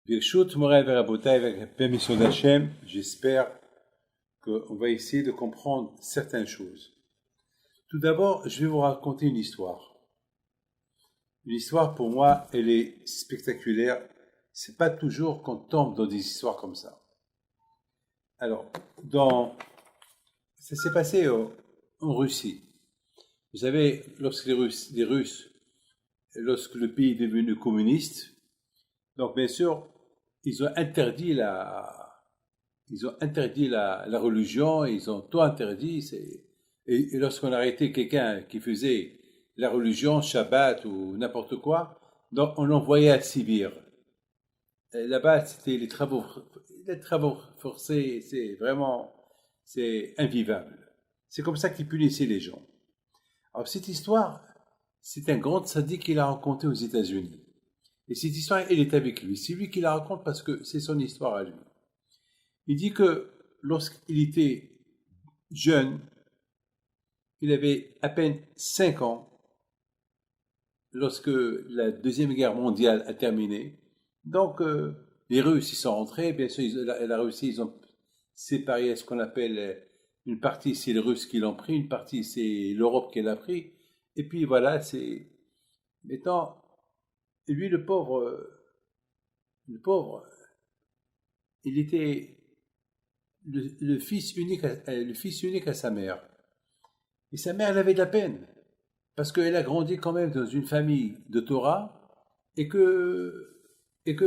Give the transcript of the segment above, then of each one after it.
Birshut Moray Verabotai, avec la permission d'Hachem, j'espère qu'on va essayer de comprendre certaines choses. Tout d'abord, je vais vous raconter une histoire. Une histoire, pour moi, elle est spectaculaire. C'est pas toujours qu'on tombe dans des histoires comme ça. Alors, ça s'est passé en Russie. Vous savez, lorsque les Russes, lorsque le pays est devenu communiste, donc bien sûr, ils ont interdit la religion, ils ont tout interdit. Et lorsqu'on arrêtait quelqu'un qui faisait la religion, Shabbat ou n'importe quoi, donc on l'envoyait à Sibir. Et là-bas, c'était les travaux forcés, c'est invivable. C'est comme ça qu'ils punissaient les gens. Alors cette histoire, c'est un grand sadique qui l'a raconté aux États-Unis. Et cette histoire, elle est avec lui. C'est lui qui la raconte parce que c'est son histoire à lui. Il dit que lorsqu'il était jeune, il avait à peine 5 ans, lorsque la Deuxième Guerre mondiale a terminé. Donc, les Russes, ils sont rentrés. Bien sûr, la Russie, ils ont séparé ce qu'on appelle une partie, c'est les Russes qui l'ont pris, une partie, c'est l'Europe qui l'a pris. Et puis voilà, c'est... Maintenant, lui, le pauvre, il était le fils unique à sa mère. Et sa mère, elle avait de la peine, parce qu'elle a grandi quand même dans une famille de Torah, et que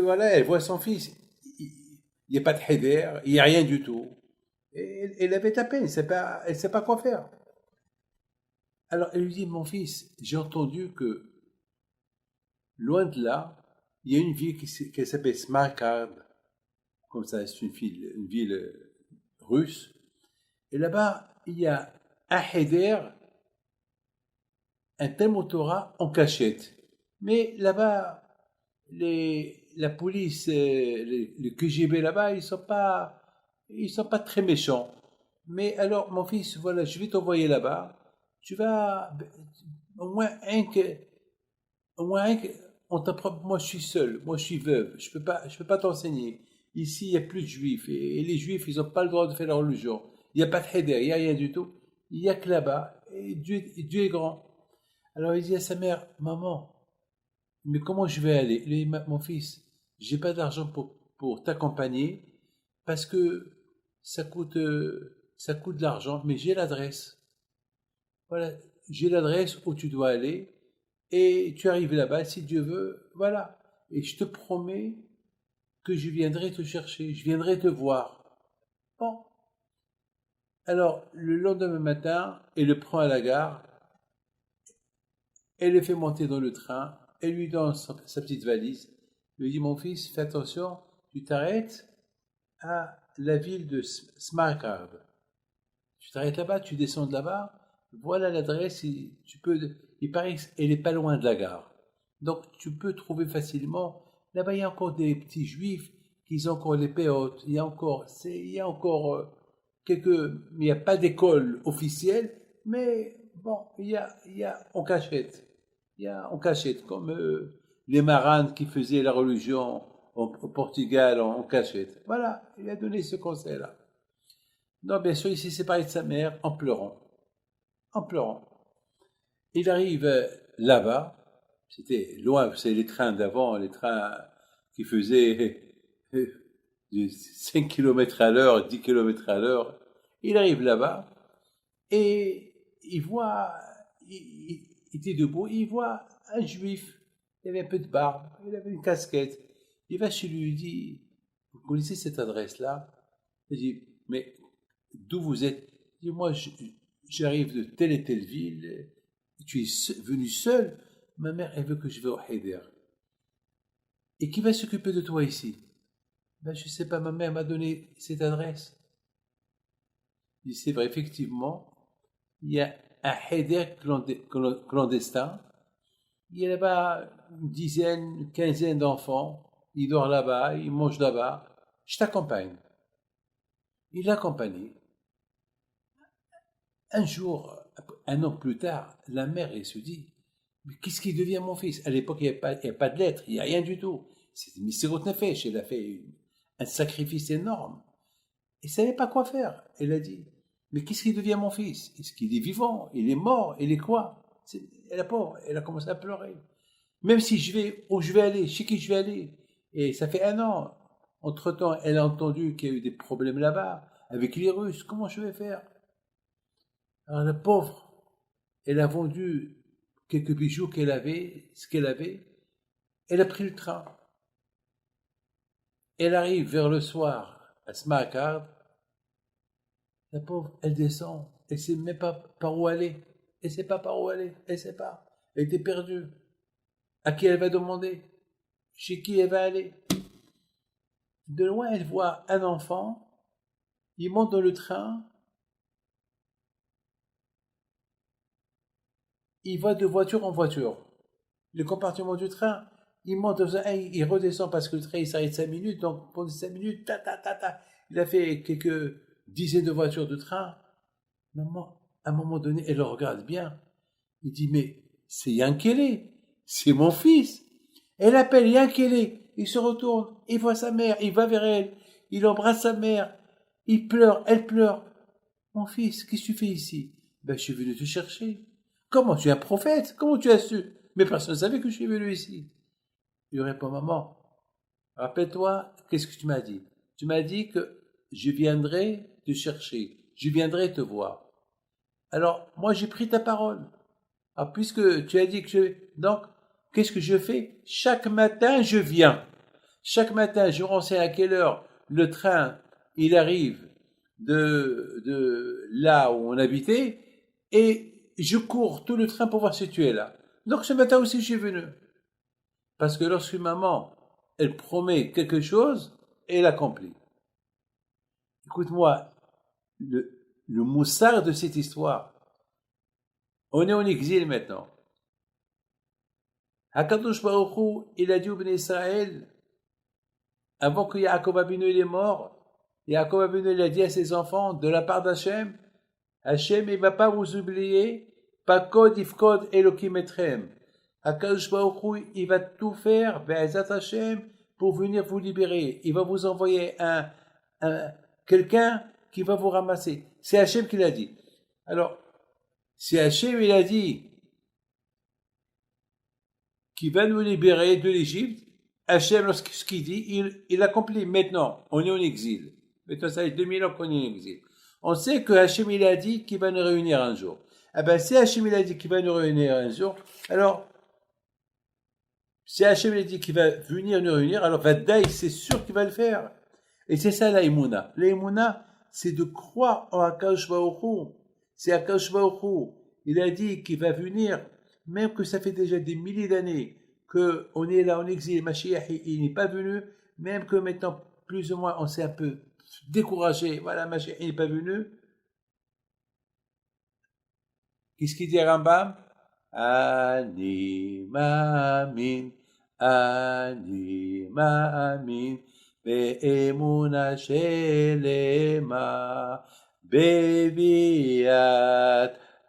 voilà, elle voit son fils, il n'y a pas de heder, il n'y a rien du tout. Et elle avait de la peine, elle ne sait pas quoi faire. Alors elle lui dit, mon fils, j'ai entendu que loin de là, il y a une ville qui s'appelle Smarkard, comme ça, c'est une ville russe. Et là-bas, il y a un heder, un Talmud Torah en cachette. Mais là-bas, la police, le KGB là-bas, ils sont pas très méchants. Mais alors, mon fils, voilà, je vais t'envoyer là-bas. Tu vas, au moins on t'apprend. Moi, je suis seul. Moi, je suis veuve. Je peux pas t'enseigner. Ici, il y a plus de juifs. Et les juifs, ils n'ont pas le droit de faire leur religion. Il n'y a pas de heder, il n'y a rien du tout. Il n'y a que là-bas. Et Dieu est grand. Alors, il dit à sa mère, maman, mais comment je vais aller? Il dit, mon fils, j'ai pas d'argent pour t'accompagner parce que ça coûte de l'argent, mais j'ai l'adresse. Voilà, j'ai l'adresse où tu dois aller et tu arrives là-bas si Dieu veut, voilà. Et je te promets que je viendrai te chercher, je viendrai te voir. Bon. Alors, le lendemain matin, elle le prend à la gare, elle le fait monter dans le train, elle lui donne sa petite valise, lui dit, mon fils, fais attention, tu t'arrêtes à la ville de Smarkard. Tu t'arrêtes là-bas, tu descends de là-bas, voilà l'adresse, il paraît qu'elle n'est pas loin de la gare. Donc tu peux trouver facilement, là-bas il y a encore des petits juifs qui ont encore les péotes, il y a encore il n'y a pas d'école officielle, mais bon, il y a en cachette. Il y a en cachette, comme les marranes qui faisaient la religion au Portugal en cachette. Voilà, il a donné ce conseil-là. Non, bien sûr, il s'est séparé de sa mère en pleurant. En pleurant. Il arrive là-bas, c'était loin, c'est les trains d'avant, les trains qui faisaient 5 km à l'heure, 10 km à l'heure. Il arrive là-bas et il était debout, il voit un juif. Il avait un peu de barbe, il avait une casquette. Il va chez lui, il dit, vous connaissez cette adresse-là? Il dit, mais d'où vous êtes? Il dit, moi, j'arrive de telle et telle ville. Tu es venu seul? Ma mère, elle veut que je vais au Heder. Et qui va s'occuper de toi ici? Ben, je sais pas, ma mère m'a donné cette adresse. Il dit, c'est vrai, effectivement, il y a un Heder clandestin. Il y a là-bas une dizaine, une quinzaine d'enfants. Ils dorment là-bas, ils mangent là-bas. Je t'accompagne. Il l'accompagne. Un jour, un an plus tard, la mère, elle se dit, Mais qu'est-ce qui devient mon fils? À l'époque, il n'y avait pas de lettres, il n'y a rien du tout. C'était Messirut Nefesh, elle a fait un sacrifice énorme. Elle ne savait pas quoi faire. Elle a dit, mais qu'est-ce qui devient mon fils? Est-ce qu'il est vivant? Il est mort? Il est quoi? La pauvre, elle a commencé à pleurer. Même si je vais, où je vais aller, chez qui je vais aller. Et ça fait 1 an. Entre-temps, elle a entendu qu'il y a eu des problèmes là-bas, avec les Russes. Comment je vais faire? Alors la pauvre, elle a vendu quelques bijoux qu'elle avait, ce qu'elle avait. Elle a pris le train. Elle arrive vers le soir à Smakard. La pauvre, elle descend. Elle ne sait même pas par où aller. Elle ne sait pas par où aller. Elle ne sait pas. Elle était perdue. À qui elle va demander? Chez qui elle va aller? De loin, elle voit un enfant. Il monte dans le train. Il va de voiture en voiture. Le compartiment du train, il monte dans un, il redescend parce que le train il s'arrête 5 minutes. Donc pendant 5 minutes, ta ta ta ta, il a fait quelques dizaines de voitures de train. Maman, à un moment donné, elle le regarde bien. Il dit, mais c'est Yankele, c'est mon fils. Elle appelle Yankele, il se retourne, il voit sa mère, il va vers elle, il embrasse sa mère, il pleure, elle pleure. Mon fils, qu'est-ce que tu fais ici? Ben, je suis venu te chercher. Comment, tu es un prophète? Comment tu as su? Mais personne ne savait que je suis venu ici. Il répond, maman, rappelle-toi, qu'est-ce que tu m'as dit? Tu m'as dit que je viendrai te chercher, je viendrai te voir. Alors, moi, j'ai pris ta parole. Ah, puisque tu as dit que je... Donc, qu'est-ce que je fais? Chaque matin, je viens. Chaque matin, je renseigne à quelle heure le train, il arrive de là où on habitait, et je cours tout le train pour voir si tu es là. Donc, ce matin aussi, je suis venu. Parce que lorsque maman, elle promet quelque chose, elle accomplit. Écoute-moi, le moussard de cette histoire, on est en exil maintenant. Hakadosh Baruch Hu, il a dit au Béni Israël, avant que Yaakov Avinu il est mort, Yaakov Avinu il a dit à ses enfants, de la part d'Hachem, Hachem il va pas vous oublier, Pakod Ifkod Elokim Etrem. Hakadosh Baruch Hu, il va tout faire, Be'ezat Hachem, pour venir vous libérer. Il va vous envoyer quelqu'un qui va vous ramasser. C'est Hachem qui l'a dit. Alors, si Hachem il a dit qui va nous libérer de l'Égypte, Hachem, lorsque ce qu'il dit, il accomplit. Maintenant, on est en exil. Maintenant, ça fait 2000 ans qu'on est en exil. On sait que Hachem, il a dit qu'il va nous réunir un jour. Eh bien, si Hachem, il a dit qu'il va nous réunir un jour, alors, si Hachem, il a dit qu'il va venir nous réunir, alors, Vadaï, c'est sûr qu'il va le faire. Et c'est ça, la Emouna. La Emouna, c'est de croire en Akadosh Baruch Hu. C'est Akadosh Baruch Hu. Il a dit qu'il va venir, même que ça fait déjà des milliers d'années qu'on est là en exil, Mashiach, il n'est pas venu, même que maintenant, plus ou moins, on s'est un peu découragé, voilà, Mashiach, il n'est pas venu. Qu'est-ce qu'il dit Rambam? Ani ma'amin, be'emuna shelema, beviat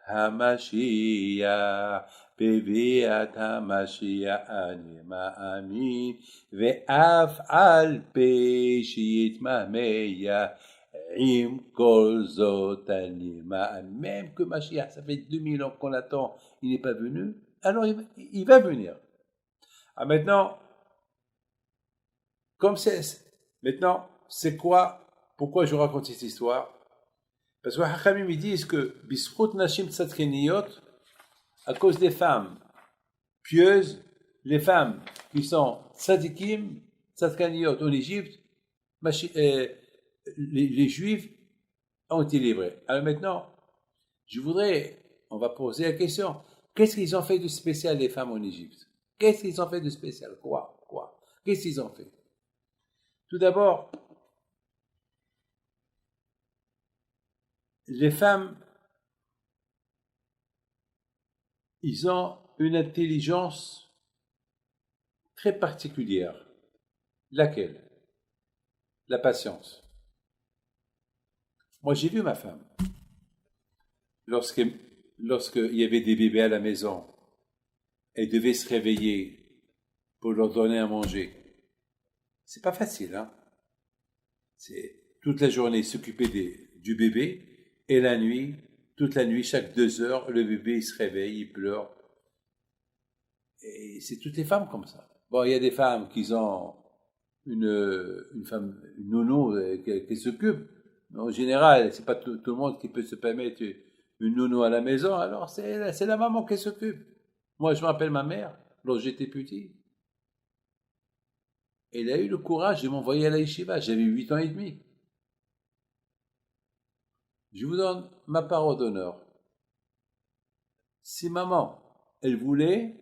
Hamashiach, beviat Hamashiach ani ma'amin, ve'af al pi sheyitmameya, im kol zot ani ma'amin. Même que Mashiach, ça fait 2000 ans qu'on attend, il n'est pas venu, alors il va venir. Ah, maintenant, maintenant, c'est quoi, pourquoi je raconte cette histoire? Parce que Hachamim ils disent que Bisrout Nashim Tzadkeniyot, à cause des femmes pieuses, les femmes qui sont Tzadikim, Tzadkeniyot en Égypte, les Juifs ont été livrés. Alors maintenant, on va poser la question, qu'est-ce qu'ils ont fait de spécial les femmes en Égypte? Qu'est-ce qu'ils ont fait de spécial? Quoi? Qu'est-ce qu'ils ont fait? Tout d'abord, les femmes, ils ont une intelligence très particulière. Laquelle? La patience. Moi, j'ai vu ma femme. Lorsqu'il y avait des bébés à la maison, elle devait se réveiller pour leur donner à manger. C'est pas facile, hein. C'est toute la journée s'occuper du bébé et la nuit, toute la nuit, chaque 2 heures, le bébé il se réveille, il pleure. Et c'est toutes les femmes comme ça. Bon, il y a des femmes qui ont une femme, une nounou qui s'occupe. Mais en général, c'est pas tout le monde qui peut se permettre une nounou à la maison. Alors c'est la maman qui s'occupe. Moi, je me rappelle ma mère, lorsque j'étais petit. Elle a eu le courage de m'envoyer à la yeshiva. J'avais 8 ans et demi. Je vous donne ma parole d'honneur. Si maman, elle voulait,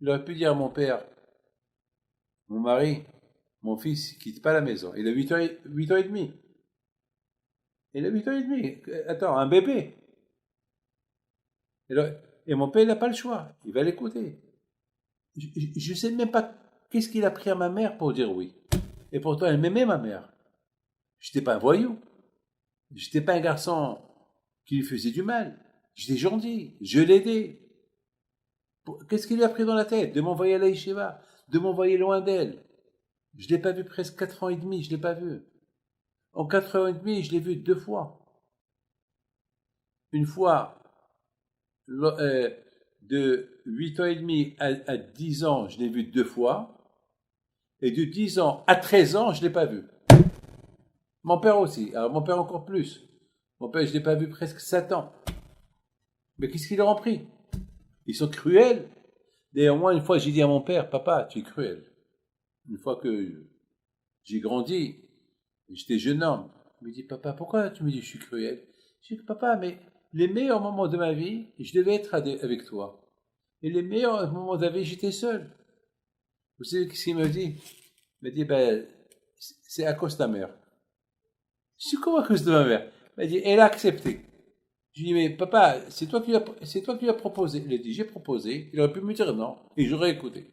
il aurait pu dire à mon père, mon mari, mon fils, quitte pas la maison. Il a 8 ans et demi. Il a 8 ans et demi. Attends, un bébé. Et mon père, il n'a pas le choix. Il va l'écouter. Je ne sais même pas qu'est-ce qu'il a pris à ma mère pour dire oui. Et pourtant, elle m'aimait, ma mère. Je n'étais pas un voyou. Je n'étais pas un garçon qui lui faisait du mal. J'étais gentil. Je l'aidais. Qu'est-ce qu'il lui a pris dans la tête? De m'envoyer à la yeshiva, de m'envoyer loin d'elle. Je ne l'ai pas vu presque 4 ans et demi, je ne l'ai pas vu. En 4 ans et demi, je l'ai vu 2 fois. Une fois, de 8 ans et demi à 10 ans, je l'ai vu 2 fois. Et de 10 ans à 13 ans, je ne l'ai pas vu. Mon père aussi. Alors mon père encore plus. Mon père, je ne l'ai pas vu presque 7 ans. Mais qu'est-ce qu'ils leur ont pris? Ils sont cruels. D'ailleurs, moi, une fois, j'ai dit à mon père, papa, tu es cruel. Une fois que j'ai grandi, j'étais jeune homme. Il me dit, papa, pourquoi tu me dis que je suis cruel? Je dis, papa, mais les meilleurs moments de ma vie, je devais être avec toi. Et les meilleurs moments de ma vie, j'étais seul. Vous savez ce qu'il me dit? Il m'a dit, ben, c'est à cause de ta mère. Je dis, comment à cause de ma mère? Il m'a dit, elle a accepté. Je lui ai dit, mais papa, c'est toi qui lui as proposé. Il a dit, j'ai proposé. Il aurait pu me dire non, et j'aurais écouté.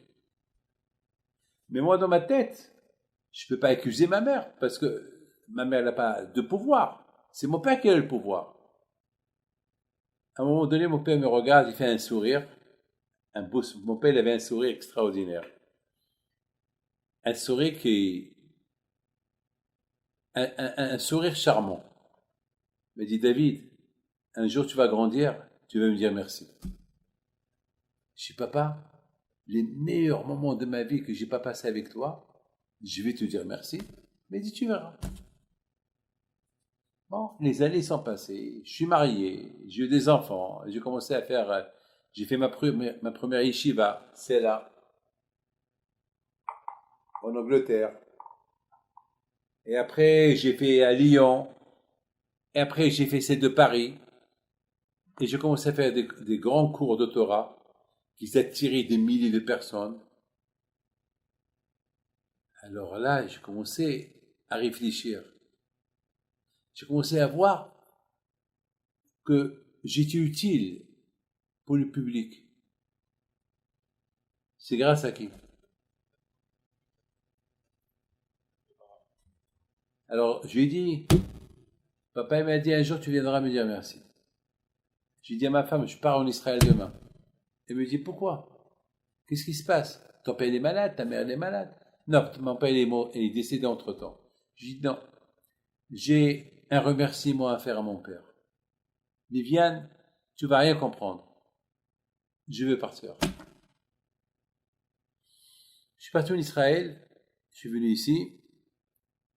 Mais moi, dans ma tête, je ne peux pas accuser ma mère, parce que ma mère n'a pas de pouvoir. C'est mon père qui a le pouvoir. À un moment donné, mon père me regarde, il fait un sourire. Mon père il avait un sourire extraordinaire. Un sourire un sourire charmant. Il m'a dit, David, un jour tu vas grandir, tu vas me dire merci. Je dis, papa, les meilleurs moments de ma vie que j'ai pas passé avec toi, je vais te dire merci. Mais dit, tu verras. Bon, les années sont passées, je suis marié, j'ai eu des enfants, j'ai commencé à faire, j'ai fait ma première yeshiva, c'est là, en Angleterre. Et après, j'ai fait à Lyon. Et après, j'ai fait celle de Paris. Et j'ai commencé à faire des grands cours de Torah qui attiraient des milliers de personnes. Alors là, j'ai commencé à réfléchir. J'ai commencé à voir que j'étais utile pour le public. C'est grâce à qui? Alors, je lui ai dit, papa il m'a dit un jour tu viendras me dire merci. J'ai dit à ma femme, je pars en Israël demain. Elle me dit, pourquoi? Qu'est-ce qui se passe? Ton père est malade, ta mère est malade. Non, mon père est décédé entre-temps. Je dis, non, j'ai un remerciement à faire à mon père. Viviane, tu vas rien comprendre. Je vais partir. Je suis parti en Israël, je suis venu ici.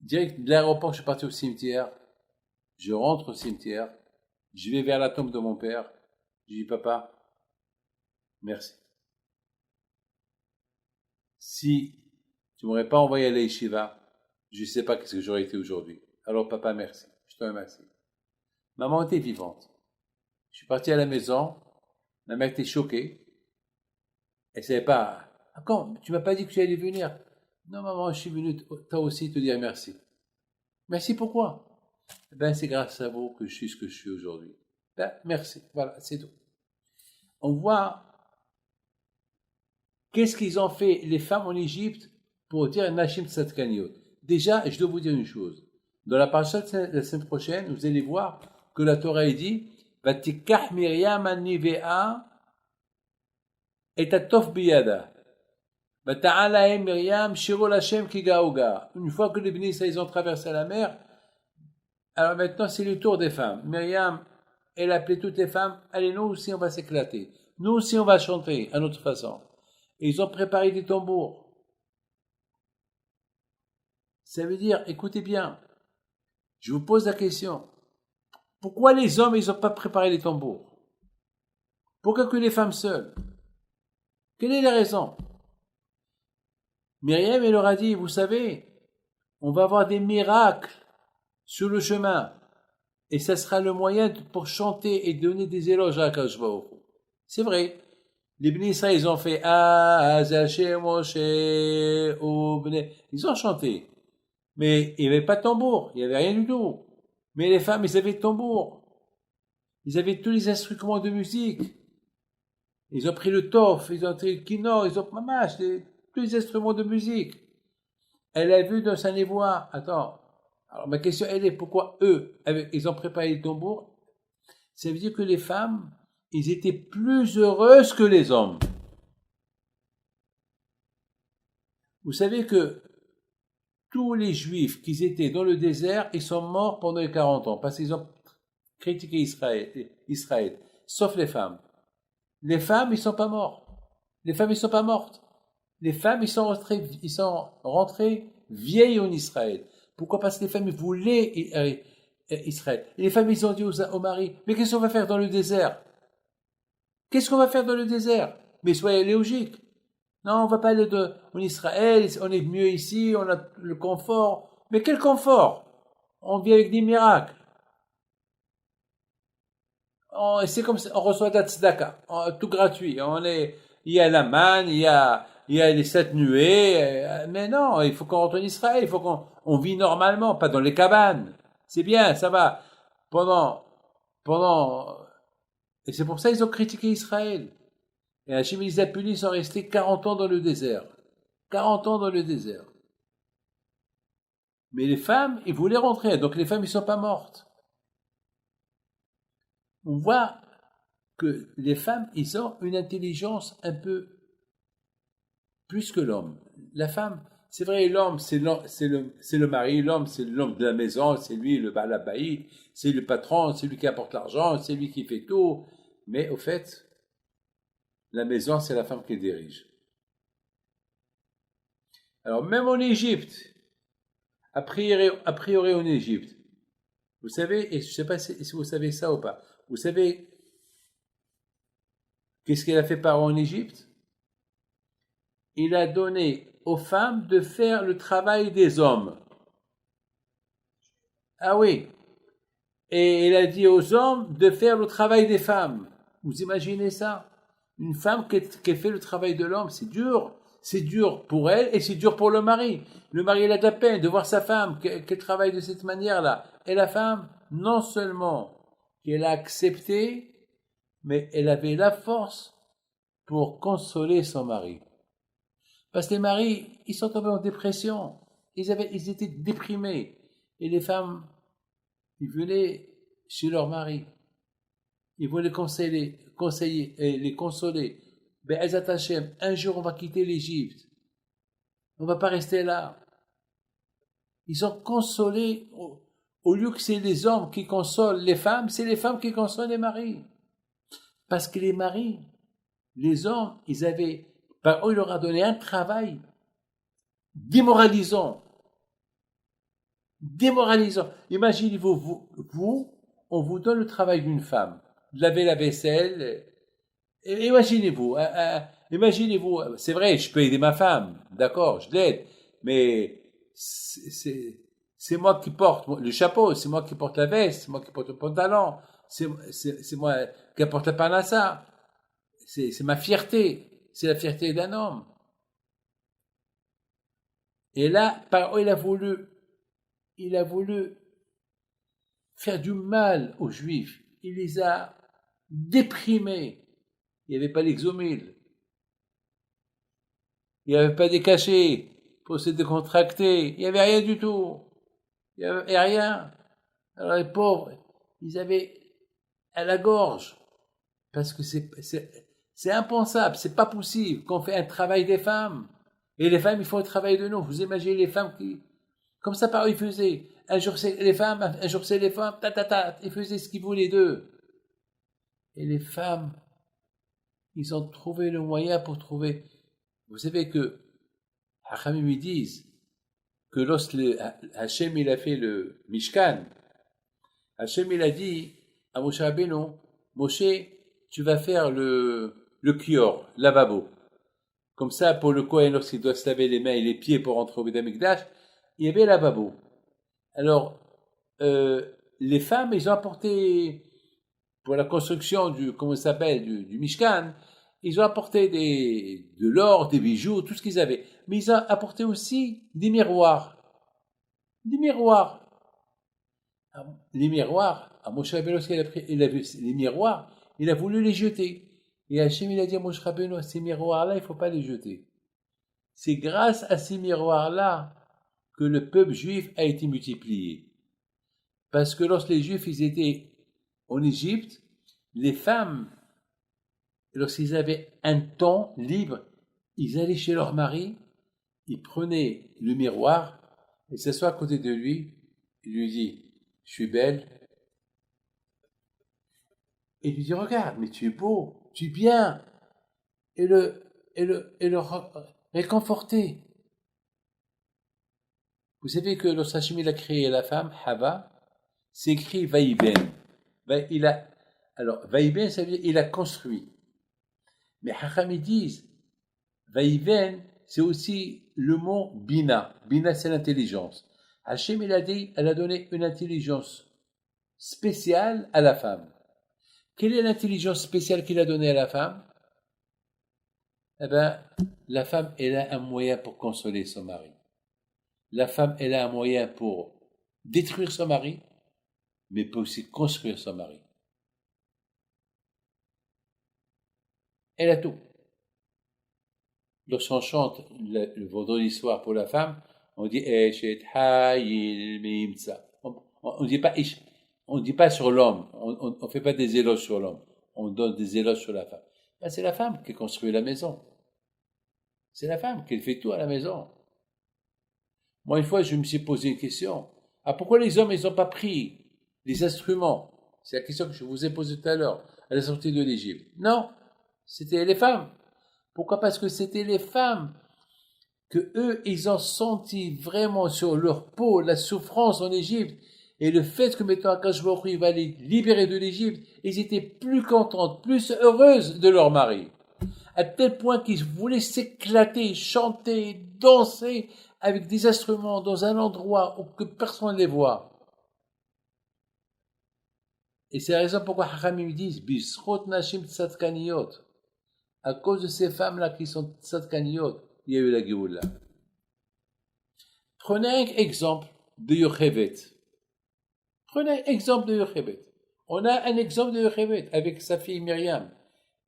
Direct de l'aéroport, je suis parti au cimetière. Je rentre au cimetière. Je vais vers la tombe de mon père. Je dis, papa, merci. Si tu m'aurais pas envoyé à la yeshiva, je ne sais pas ce que j'aurais été aujourd'hui. Alors papa, merci. Je te remercie. Maman était vivante. Je suis parti à la maison. Ma mère était choquée. Elle ne savait pas. Ah, quand tu m'as pas dit que tu allais venir? Non, maman, je suis venu toi aussi te dire merci. Merci pourquoi? Ben, c'est grâce à vous que je suis ce que je suis aujourd'hui. Ben, merci. Voilà, c'est tout. On voit qu'est-ce qu'ils ont fait les femmes en Égypte pour dire Nashim Tzadkaniot. Déjà, je dois vous dire une chose. Dans la paracha de la semaine prochaine, vous allez voir que la Torah dit Vatikach Miriam Anivea Et Tov biyada. Bata'ala Myriam, Shiro Lachem Kigaouga. Une fois que les Bnei Israël ont traversé la mer, alors maintenant c'est le tour des femmes. Myriam, elle a appelé toutes les femmes, allez, nous aussi on va s'éclater. Nous aussi on va chanter à notre façon. Et ils ont préparé des tambours. Ça veut dire, écoutez bien, je vous pose la question, pourquoi les hommes ils n'ont pas préparé les tambours? Pourquoi que les femmes seules? Quelle est la raison? Myriam, elle leur a dit, vous savez, on va avoir des miracles sur le chemin. Et ça sera le moyen pour chanter et donner des éloges à Akash Baruch Hu. C'est vrai. Les Bnei Israël, ils ont fait Moshe, ils ont chanté. Mais il n'y avait pas de tambour, il n'y avait rien du tout. Mais les femmes, ils avaient de tambour. Ils avaient tous les instruments de musique. Ils ont pris le tof, ils ont pris le kino, ils ont mamash, tous les instruments de musique. Elle a vu dans sa névoie. Attends. Alors ma question, elle est pourquoi eux, ils ont préparé les tambours? Ça veut dire que les femmes, ils étaient plus heureuses que les hommes. Vous savez que tous les juifs qui étaient dans le désert, ils sont morts pendant les 40 ans, parce qu'ils ont critiqué Israël, sauf les femmes. Les femmes, ils sont pas morts. Les femmes, ils sont pas mortes. Les femmes, ils sont rentrées vieilles en Israël. Pourquoi? Parce que les femmes, ils voulaient Israël. Et les femmes, ils ont dit au mari, mais qu'est-ce qu'on va faire dans le désert? Qu'est-ce qu'on va faire dans le désert? Mais soyez logiques. Non, on va pas aller en Israël, on est mieux ici, on a le confort. Mais quel confort? On vit avec des miracles. C'est comme ça, on reçoit de la tzedaka, tout gratuit. Il y a la manne, il y a les 7 nuées, mais non, il faut qu'on rentre en Israël, il faut qu'on vit normalement, pas dans les cabanes. C'est bien, ça va. Et c'est pour ça qu'ils ont critiqué Israël. Et Hachim et Isapuli sont restés 40 ans dans le désert. 40 ans dans le désert. Mais les femmes, ils voulaient rentrer, donc les femmes, ils sont pas mortes. On voit que les femmes, ils ont une intelligence un peu plus que l'homme. La femme, c'est vrai, l'homme, c'est le mari, l'homme, c'est l'homme de la maison, c'est lui le balabaï, c'est le patron, c'est lui qui apporte l'argent, c'est lui qui fait tout. Mais au fait, la maison, c'est la femme qui dirige. Alors, même en Égypte, a priori en Égypte, vous savez, et je ne sais pas si vous savez ça ou pas, vous savez qu'est-ce qu'il a fait par en Égypte? Il a donné aux femmes de faire le travail des hommes. Ah oui. Et il a dit aux hommes de faire le travail des femmes. Vous imaginez ça? Une femme qui fait le travail de l'homme, c'est dur. C'est dur pour elle et c'est dur pour le mari. Le mari, il a de la peine de voir sa femme qu'elle travaille de cette manière-là. Et la femme, non seulement qu'elle a accepté, mais elle avait la force pour consoler son mari. Parce que les maris, ils sont tombés en dépression. Ils étaient déprimés. Et les femmes, ils venaient chez leur mari. Ils voulaient conseiller et les consoler. Ben, elles attachent. Un jour, on va quitter l'Égypte. On va pas rester là. Ils ont consolé, au lieu que c'est les hommes qui consolent les femmes, c'est les femmes qui consolent les maris. Parce que les maris, les hommes, ils avaient, on leur a donné un travail démoralisant. Démoralisant. Imaginez-vous, on vous donne le travail d'une femme. Laver la vaisselle. Imaginez-vous, c'est vrai, je peux aider ma femme, d'accord, je l'aide, mais c'est moi qui porte le chapeau, c'est moi qui porte la veste, c'est moi qui porte le pantalon, c'est moi qui porte la panassa, c'est ma fierté, c'est la fierté d'un homme. Et là, il a voulu faire du mal aux Juifs, il les a déprimés. Il n'y avait pas l'exomile. Il n'y avait pas des cachets pour se décontracter. Il n'y avait rien du tout. Il n'y avait rien. Alors les pauvres, ils avaient à la gorge. Parce que C'est impensable, c'est pas possible qu'on fait un travail des femmes. Et les femmes, ils font le travail de nous. Vous imaginez les femmes qui, comme ça, pareil, ils faisaient. Un jour c'est les femmes, un jour c'est les femmes, ils faisaient ce qu'ils voulaient d'eux. Et les femmes, ils ont trouvé le moyen pour trouver. Vous savez que, Hachamim, ils disent que lorsque Hachem, il a fait le Mishkan, Hachem, il a dit à Moshe Rabbeinu, Moshe, tu vas faire le kior, lavabo. Comme ça, pour le Kohen, lorsqu'il doit se laver les mains et les pieds pour rentrer au Beth Amikdash, il y avait lavabo. Alors, les femmes, ils ont apporté, pour la construction comment ça s'appelle, du Mishkan, ils ont apporté de l'or, des bijoux, tout ce qu'ils avaient. Mais ils ont apporté aussi des miroirs. Des miroirs. Les miroirs, à Moshe Rabbeinu, il a vu les miroirs, il a voulu les jeter. Et Hachem, il a dit à Moshe Rabbeinu, ces miroirs-là, il ne faut pas les jeter. C'est grâce à ces miroirs-là que le peuple juif a été multiplié. Parce que lorsque les Juifs ils étaient en Égypte, les femmes, lorsqu'ils avaient un temps libre, ils allaient chez leur mari, ils prenaient le miroir, et s'assoient à côté de lui, il lui dit, je suis belle. Et il lui dit, regarde, mais tu es beau, tu es bien. Et le réconforter. Vous savez que lorsque Hachem il a créé la femme, Hava, c'est écrit Vaïben. Alors, Vaïben, ça veut dire il a construit. Mais Hacham, ils disent, Vaïben, c'est aussi le mot Bina. Bina, c'est l'intelligence. Hachem, il a dit, elle a donné une intelligence spéciale à la femme. Quelle est l'intelligence spéciale qu'il a donnée à la femme? Eh bien, la femme, elle a un moyen pour consoler son mari. La femme, elle a un moyen pour détruire son mari, mais peut aussi construire son mari. Elle a tout. Lorsqu'on chante le vendredi soir pour la femme, on dit Eshet Hayil Mimtsa. On dit pas on dit pas sur l'homme, on fait pas des éloges sur l'homme, on donne des éloges sur la femme. Ben, c'est la femme qui construit la maison. C'est la femme qui fait tout à la maison. Moi, une fois, je me suis posé une question. Ah, pourquoi les hommes, ils n'ont pas pris les instruments? C'est la question que je vous ai posée tout à l'heure, à la sortie de l'Égypte. Non, c'était les femmes. Pourquoi? Parce que c'était les femmes que eux, ils ont senti vraiment sur leur peau la souffrance en Égypte. Et le fait que maintenant Akash Baruch Hu, il va les libérer de l'Égypte, ils étaient plus contentes, plus heureuses de leur mari. À tel point qu'ils voulaient s'éclater, chanter, danser avec des instruments dans un endroit où que personne ne les voit. Et c'est la raison pourquoi Hachamim disent Bisrot Nashim Tzadkaniyot. À cause de ces femmes-là qui sont Tzadkaniyot, il y a eu la Géoula. Prenez un exemple de Yocheved. Prenez un exemple de Yocheved. On a un exemple de Yocheved avec sa fille Myriam.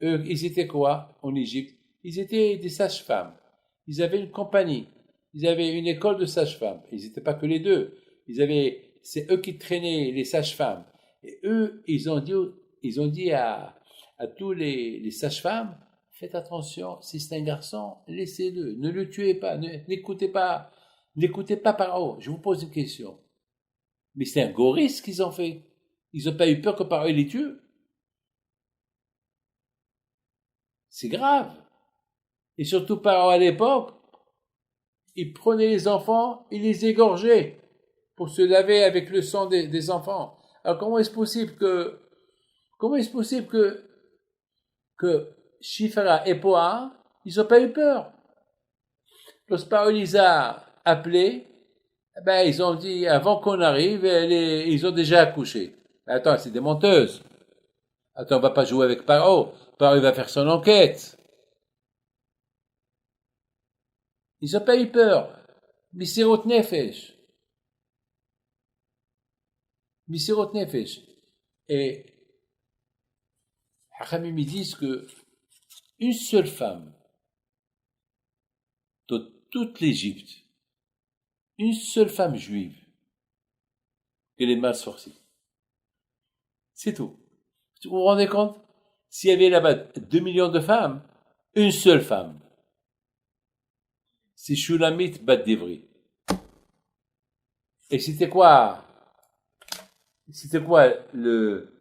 Eux, ils étaient quoi en Égypte? Ils étaient des sages-femmes. Ils avaient une compagnie. Ils avaient une école de sages-femmes. Ils n'étaient pas que les deux. C'est eux qui traînaient les sages-femmes. Et eux, ils ont dit à tous les sages-femmes, faites attention, si c'est un garçon, laissez-le. Ne le tuez pas. N'écoutez pas Paro. Je vous pose une question. Mais c'est un gorille ce qu'ils ont fait. Ils n'ont pas eu peur que Paro les tue. C'est grave. Et surtout Paro à l'époque, il prenait les enfants, il les égorgeait pour se laver avec le sang des enfants. Alors comment est-ce possible que Shifra et Poa, ils n'ont pas eu peur? Lorsque Paro les a appelés, ils ont dit, avant qu'on arrive, ils ont déjà accouché. Attends, c'est des menteuses. Attends, on va pas jouer avec Paro. Paro, il va faire son enquête. Ils n'ont pas eu peur. Misirot Nefesh. Misirot Nefesh. Et Hachamim disent que une seule femme de toute l'Égypte, une seule femme juive, elle est mal sortie. C'est tout. Vous vous rendez compte? S'il y avait là-bas 2 millions de femmes, une seule femme, c'est Shulamit Bat Divri. Et c'était quoi le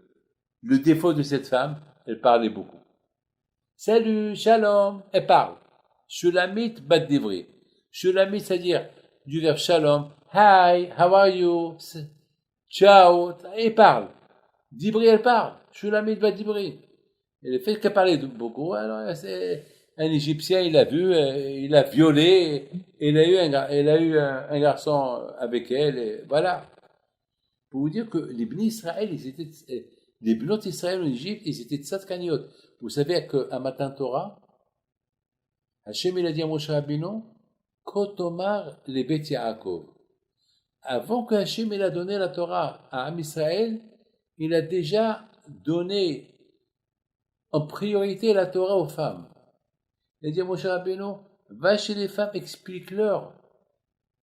défaut de cette femme? Elle parlait beaucoup. Salut, shalom, elle parle. Shulamit Bat Divri. Shulamit, c'est-à-dire du verbe shalom. Hi, how are you? Ciao, elle parle. Dibri, elle parle. Shulamit Bat Dibri. Et le fait qu'elle parlait beaucoup, alors c'est un Égyptien, il l'a vu, il l'a violé, et il a eu un garçon avec elle, et voilà. Pour vous dire que les Bnei Israël, les Bnot Israël en Égypte, ils étaient tzadkaniot. Vous savez qu'à Matan Torah, Hachem il a dit à Moshe Rabbeinu, Kotomar le Bet Yaakov. Avant que Hachem il a donné la Torah à Am Israël, il a déjà donné en priorité la Torah aux femmes. Il a dit à Moshe Rabbeinu, va chez les femmes, explique-leur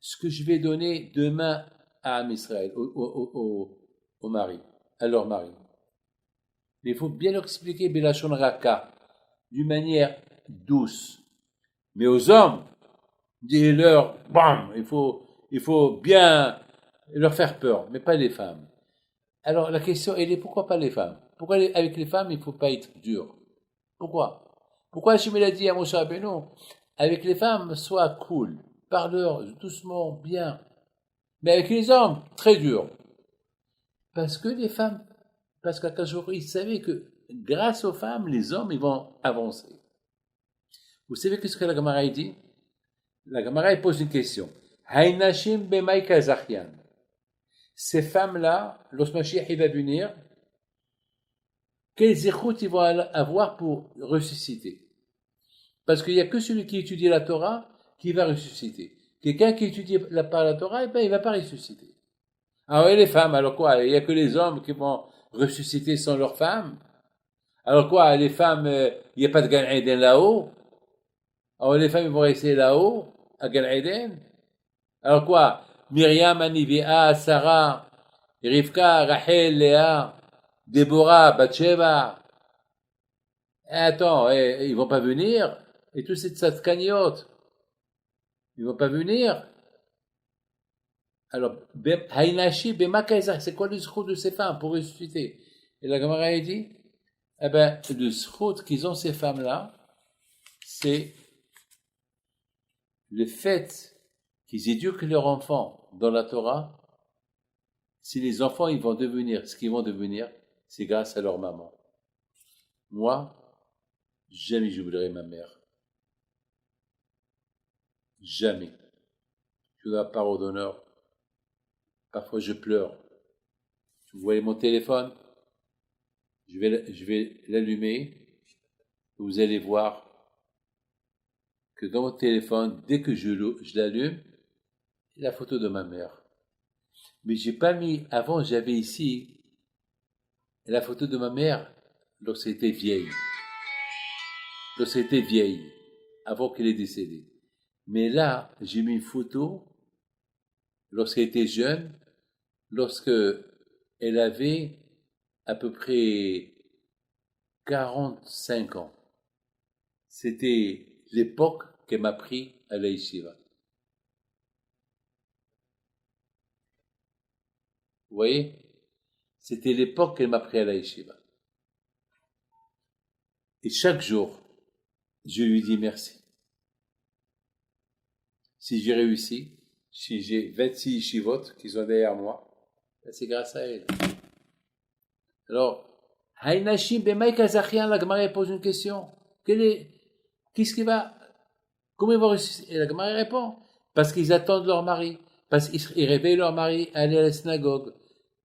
ce que je vais donner demain à Am Israël, au mari, à leur mari. Mais il faut bien leur expliquer Belashon Raka, d'une manière douce. Mais aux hommes, dis-leur, bam, il faut bien leur faire peur, mais pas les femmes. Alors la question, elle est pourquoi pas les femmes? Pourquoi avec les femmes, il ne faut pas être dur? Pourquoi? Pourquoi Hachem a dit à Moshe Rabbeinu, avec les femmes, sois cool, parle-leur doucement, bien. Mais avec les hommes, très dur. Parce que les femmes, parce qu'Akadosh il savait que grâce aux femmes, les hommes, ils vont avancer. Vous savez ce que la Gemara dit? La Gemara pose une question. Hainashim b'may kazachian. Ces femmes-là, lorsque Mashiach va venir, quels écoutes ils vont avoir pour ressusciter? Parce qu'il n'y a que celui qui étudie la Torah qui va ressusciter. Quelqu'un qui étudie par la Torah, il ne va pas ressusciter. Alors, et les femmes, alors quoi? Il n'y a que les hommes qui vont ressusciter sans leurs femmes? Alors quoi? Les femmes, il n'y a pas de Gan Eden là-haut? Alors les femmes, ils vont rester là-haut, à Gan Eden? Alors quoi? Myriam, Anivia, Sarah, Rivka, Rachel, Léa, Déborah, Bathsheba. Attends, ils vont pas venir? Et tous ces tzadkaniot, ils vont pas venir? Alors, Hainashi, Bemakaïzak, c'est quoi le zchut de ces femmes pour ressusciter? Et la Gemara a dit, eh ben, le zchut qu'ils ont ces femmes-là, c'est le fait qu'ils éduquent leurs enfants dans la Torah. Si les enfants, ils vont devenir ce qu'ils vont devenir, c'est grâce à leur maman. Moi, jamais j'oublierai ma mère. Jamais. Je dois pas au d'honneur. Parfois, je pleure. Vous voyez mon téléphone? Je vais l'allumer. Vous allez voir que dans mon téléphone, dès que je l'allume, la photo de ma mère. Mais j'ai pas mis, avant j'avais ici la photo de ma mère lorsqu'elle était vieille. Lorsqu'elle était vieille, avant qu'elle est décédée. Mais là, j'ai mis une photo lorsqu'elle était jeune, lorsque elle avait à peu près 45 ans. C'était l'époque qu'elle m'a pris à la yeshiva. Vous voyez? C'était l'époque qu'elle m'a pris à la yeshiva. Et chaque jour, je lui dis merci. Si j'ai réussi, si j'ai 26 yeshivot qui sont derrière moi, c'est grâce à elle. Alors, Hainashim Bemay Kazachian, la Gemara pose une question. Qu'est-ce qui va, comment ils vont ressusciter? Et la Gemara répond, parce qu'ils attendent leur mari, parce qu'ils réveillent leur mari à aller à la synagogue.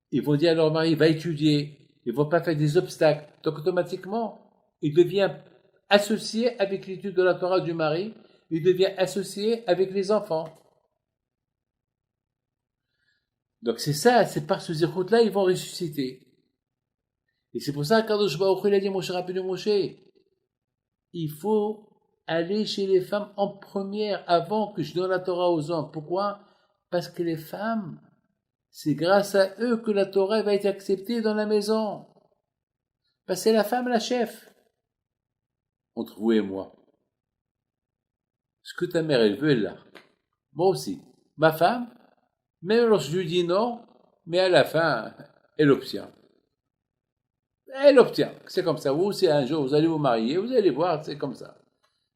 Ils vont dire à leur mari, va étudier. Ils vont pas faire des obstacles. Donc, automatiquement, il devient associé avec l'étude de la Torah du mari. Il devient associé avec les enfants. Donc, c'est ça, c'est par ce zérout-là, ils vont ressusciter. Et c'est pour ça qu'Akadosh Baruch Hu, il a dit, Moshe Rabbeinu Moshe, il faut aller chez les femmes en première, avant que je donne la Torah aux hommes. Pourquoi? Parce que les femmes, c'est grâce à eux que la Torah va être acceptée dans la maison. Parce que c'est la femme la chef. entre vous et moi. Ce que ta mère, elle veut, elle l'a. Moi aussi. Ma femme, même lorsque je lui dis non, mais à la fin, elle obtient. Elle obtient. C'est comme ça. Vous, c'est un jour, vous allez vous marier, vous allez voir, c'est comme ça.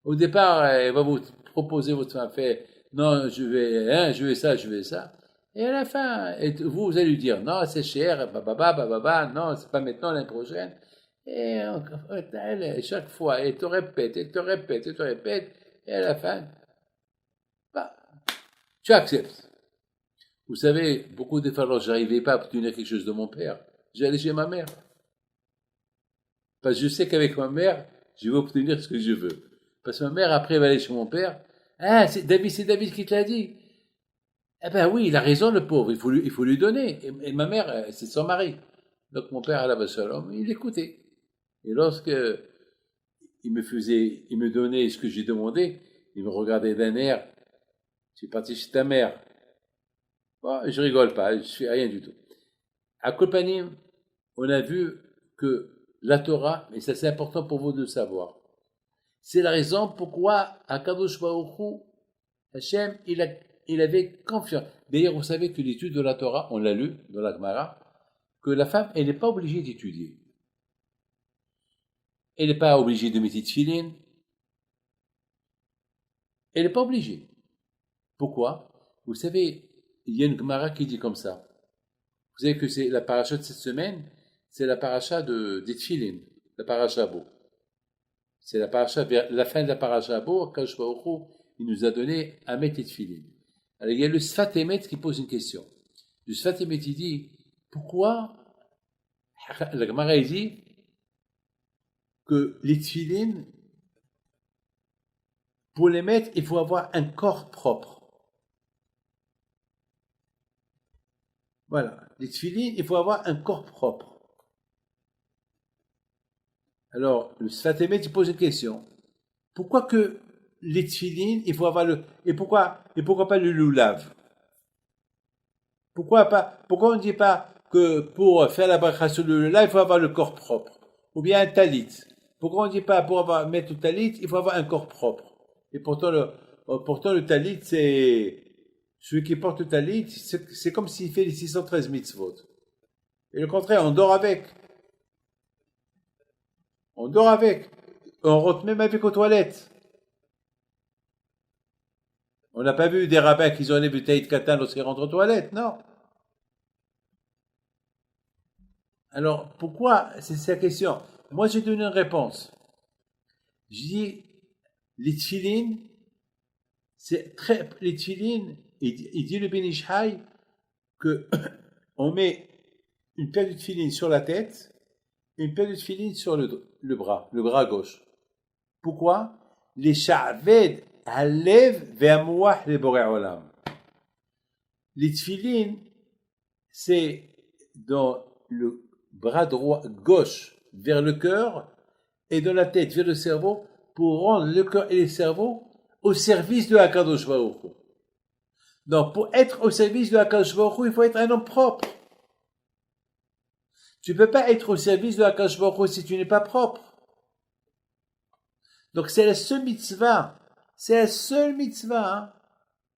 Au départ, elle va vous proposer votre femme, fait, non, je vais ça, je vais ça. Et à la fin, vous, vous allez lui dire, non, c'est cher, bababa, non, c'est pas maintenant, l'année prochaine. Et elle, chaque fois, elle te répète, elle te répète, elle te répète, et à la fin, bah, tu acceptes. Vous savez, beaucoup de fois, lorsque j'arrivais pas à obtenir quelque chose de mon père, j'allais chez ma mère. Parce que je sais qu'avec ma mère, je vais obtenir ce que je veux. Parce que ma mère, après, va aller chez mon père. Ah, c'est David qui te l'a dit. Eh ben oui, il a raison, le pauvre. Il faut lui donner. Et ma mère, c'est son mari. Donc mon père, à la shalom, il écoutait. Et lorsque il me donnait ce que j'ai demandé, il me regardait d'un air. Tu es parti chez ta mère. Bon, je rigole pas, je fais rien du tout. À Kolpanim, on a vu que la Torah, et ça c'est important pour vous de le savoir, c'est la raison pourquoi à Kadosh Baruch Hu, Hachem, il avait confiance. D'ailleurs, vous savez que l'étude de la Torah, on l'a lu dans la Gemara, que la femme, elle n'est pas obligée d'étudier. Elle n'est pas obligée de mettre tefillin. Elle n'est pas obligée. Pourquoi? Vous savez, il y a une Gemara qui dit comme ça. Vous savez que c'est la paracha de cette semaine, c'est la paracha des tefillin, la paracha Bo. C'est la paracha, vers la fin de la paracha Bo, Kadosh Baruch Hu, il nous a donné un mettre et tefillin. Alors il y a le Sfat Emet qui pose une question. Le Sfat Emet, il dit, pourquoi, la Gemara dit que les tefillin, pour les mettre, il faut avoir un corps propre. Voilà, les tefillin, il faut avoir un corps propre. Alors, le Sfat Emet, il pose une question. Pourquoi que les tefillin, il faut avoir le... Et pourquoi pas le loulav? Pourquoi on ne dit pas que pour faire la bracha sur le loulav, il faut avoir le corps propre? Ou bien un talit? Pourquoi on ne dit pas pour mettre le talit, il faut avoir un corps propre? Et pourtant, le talit, c'est... Celui qui porte le talit, c'est comme s'il fait les 613 mitzvot. Et le contraire, on dort avec. On dort avec. On rentre même avec aux toilettes. On n'a pas vu des rabbins qui ont les bouteilles de katan lorsqu'ils rentrent aux toilettes, non. Alors, pourquoi? C'est sa question. Moi, j'ai donné une réponse. Je dis, les tefillin, les tefillin, il dit le Ben Ish Hai que on met une paire de tefillin sur la tête et une paire de tefillin sur le bras gauche. Pourquoi? Les sha'aved halev ve'amouach le boré olam. Les tefillin, c'est dans le bras droit gauche vers le cœur et dans la tête vers le cerveau pour rendre le cœur et le cerveau au service de Hakadosh Baruch Hu. Donc, pour être au service de Hakadosh Baruch Hu, il faut être un homme propre. Tu ne peux pas être au service de Hakadosh Baruch Hu si tu n'es pas propre. Donc, c'est la seule mitzvah. C'est la seule mitzvah. Hein.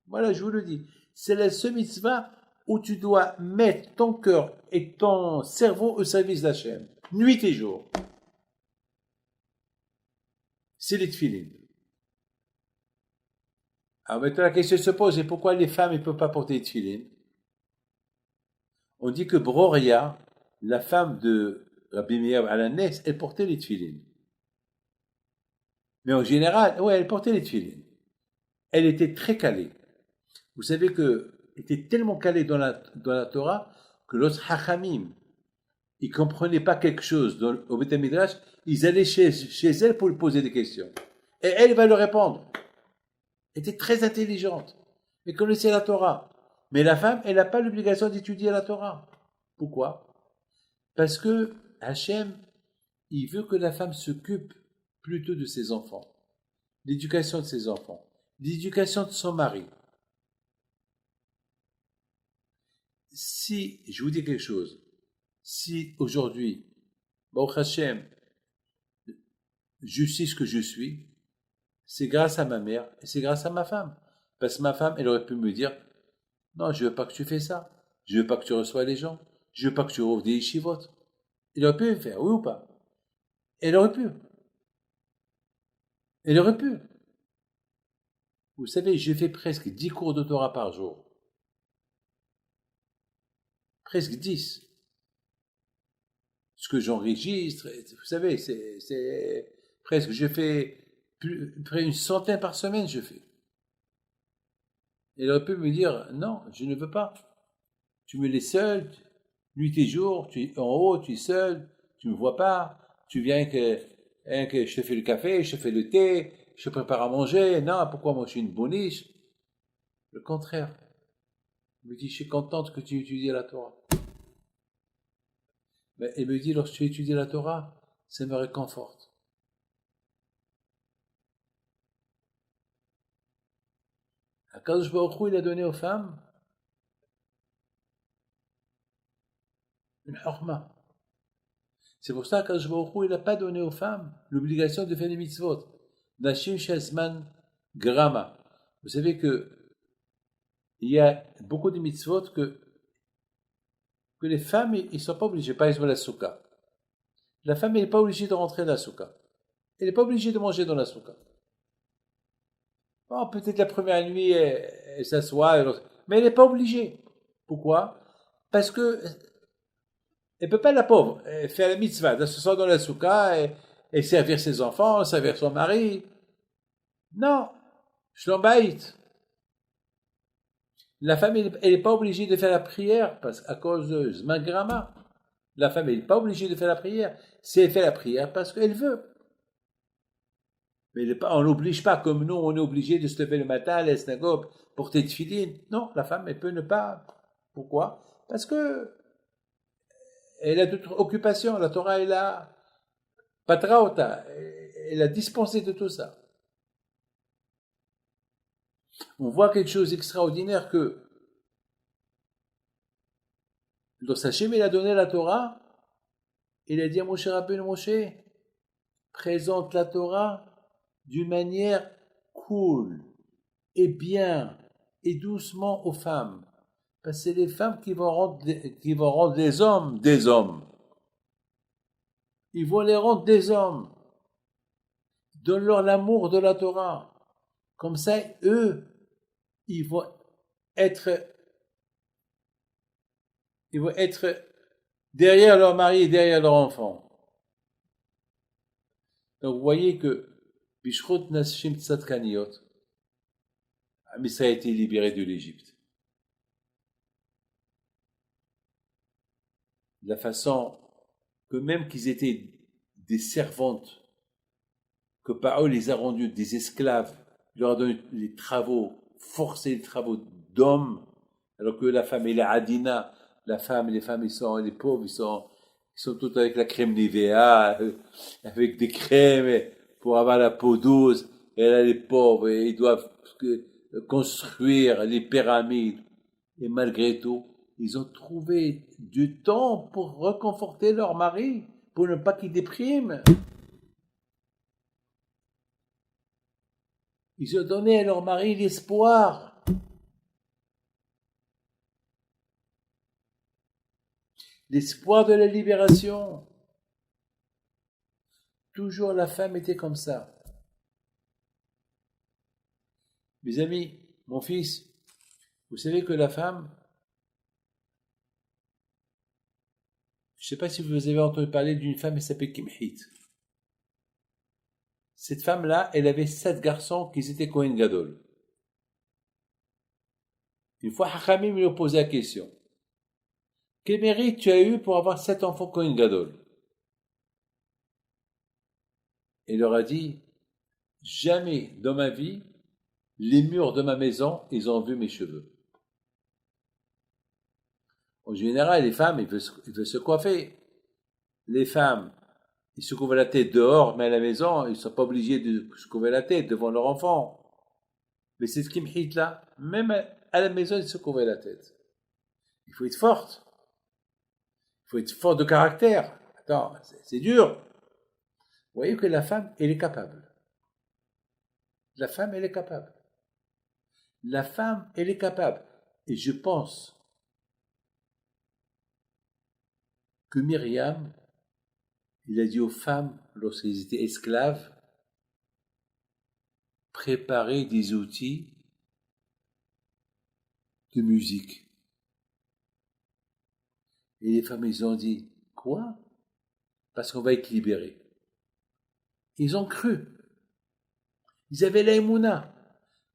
Voilà, je vous le dis. C'est la seule mitzvah où tu dois mettre ton cœur et ton cerveau au service d'Hachem. Nuit et jour. C'est les tefillin. Alors maintenant la question se pose, et pourquoi les femmes ne peuvent pas porter les tefillin? On dit que Broria, la femme de Rabbi Meir Alanes, elle portait les tefillin. Mais en général, ouais, elle portait les tefillin. Elle était très calée. Vous savez que était tellement calée dans la Torah que l'autre Hachamim, ils ne comprenaient pas quelque chose au Beth Midrash, ils allaient chez elle pour lui poser des questions. Et elle va leur répondre. Elle était très intelligente. Elle connaissait la Torah. Mais la femme, elle n'a pas l'obligation d'étudier la Torah. Pourquoi? Parce que Hachem, il veut que la femme s'occupe plutôt de ses enfants. L'éducation de ses enfants. L'éducation de son mari. Si, je vous dis quelque chose, si aujourd'hui, Baruch Hashem, je suis ce que je suis, c'est grâce à ma mère et c'est grâce à ma femme. Parce que ma femme, elle aurait pu me dire, non, je veux pas que tu fais ça. Je veux pas que tu reçois les gens. Je veux pas que tu ouvres des yeshivotes. Elle aurait pu le faire, oui ou pas? Elle aurait pu. Elle aurait pu. Vous savez, je fais presque 10 cours de Torah par jour. Presque 10. Ce que j'enregistre, vous savez, c'est presque, je fais près une centaine par semaine, je fais. Elle aurait pu me dire, non, je ne veux pas. Tu me laisses seul, nuit et jour, tu es en haut, tu es seul, tu me vois pas, tu viens que je te fais le café, je te fais le thé, je te prépare à manger, non, pourquoi moi je suis une boniche? Le contraire. Elle me dit, je suis contente que tu étudies la Torah. Mais elle me dit, lorsque tu étudies la Torah, ça me réconforte. Akadosh Baruch Hu, il a donné aux femmes une hurma. C'est pour ça qu'Akadosh Baruch Hu, il n'a pas donné aux femmes l'obligation de faire les mitzvot. Nashim Shazman Grama. Vous savez que il y a beaucoup de mitzvot que les femmes, ils ne sont pas obligées. Par exemple, la souka. La femme, elle n'est pas obligée de rentrer dans la souka. Elle n'est pas obligée de manger dans la souka. Oh, peut-être la première nuit, elle s'assoit, mais elle n'est pas obligée. Pourquoi? Parce que elle ne peut pas, la pauvre, faire la mitzvah, de s'asseoir dans la souka et servir ses enfants, servir son mari. Non, shlom bayit. La femme, elle n'est pas obligée de faire la prière à cause de Zmagrama. La femme, elle n'est pas obligée de faire la prière. Si elle fait la prière parce qu'elle veut. Mais on n'oblige pas, comme nous, on est obligé de se lever le matin à la synagogue, porter tefillin. Non, la femme, elle peut ne pas. Pourquoi? Parce que elle a d'autres occupations. La Torah, elle a patraota. Elle a dispensé de tout ça. On voit quelque chose d'extraordinaire que lorsque Hachem, il a donné la Torah, il a dit à Moshe Rabbeinu, Moshe, présente la Torah d'une manière cool et bien et doucement aux femmes. Parce que c'est les femmes qui vont rendre les hommes des hommes. Ils vont les rendre des hommes. Donne-leur l'amour de la Torah. Comme ça, eux, ils vont être derrière leur mari et derrière leur enfant. Donc vous voyez que Bishrot Nashim Tzadkaniot, ça a été libéré de l'Égypte. De la façon que même qu'ils étaient des servantes, que par eux les a rendus des esclaves, il leur a donné les travaux, forcé les travaux d'hommes, alors que la femme, elle est adina, les femmes, les pauvres, ils sont tous avec la crème Nivea, avec des crèmes pour avoir la peau douce, et là, les pauvres, ils doivent construire les pyramides, et malgré tout, ils ont trouvé du temps pour reconforter leur mari, pour ne pas qu'il déprime. Ils ont donné à leur mari l'espoir. L'espoir de la libération. Toujours la femme était comme ça. Mes amis, mon fils, vous savez que la femme, je ne sais pas si vous avez entendu parler d'une femme qui s'appelle Kimhit. Cette femme-là, elle avait 7 garçons qui étaient Kohen Gadol. Une fois, Hachamim lui a posé la question. Quel mérite tu as eu pour avoir 7 enfants Kohen Gadol? Il leur a dit, jamais dans ma vie, les murs de ma maison, ils ont vu mes cheveux. En général, les femmes, ils veulent se coiffer. Les femmes, ils se couvrent la tête dehors, mais à la maison, ils ne sont pas obligés de se couvrir la tête devant leur enfant. Mais c'est ce qui me hit là. Même à la maison, ils se couvraient la tête. Il faut être forte. Il faut être fort de caractère. Attends, c'est dur. Vous voyez que la femme, elle est capable. La femme, elle est capable. La femme, elle est capable. Et je pense que Myriam, il a dit aux femmes, lorsqu'elles étaient esclaves, préparez des outils de musique. Et les femmes, ils ont dit, quoi? Parce qu'on va être libérés. Ils ont cru. Ils avaient la émouna.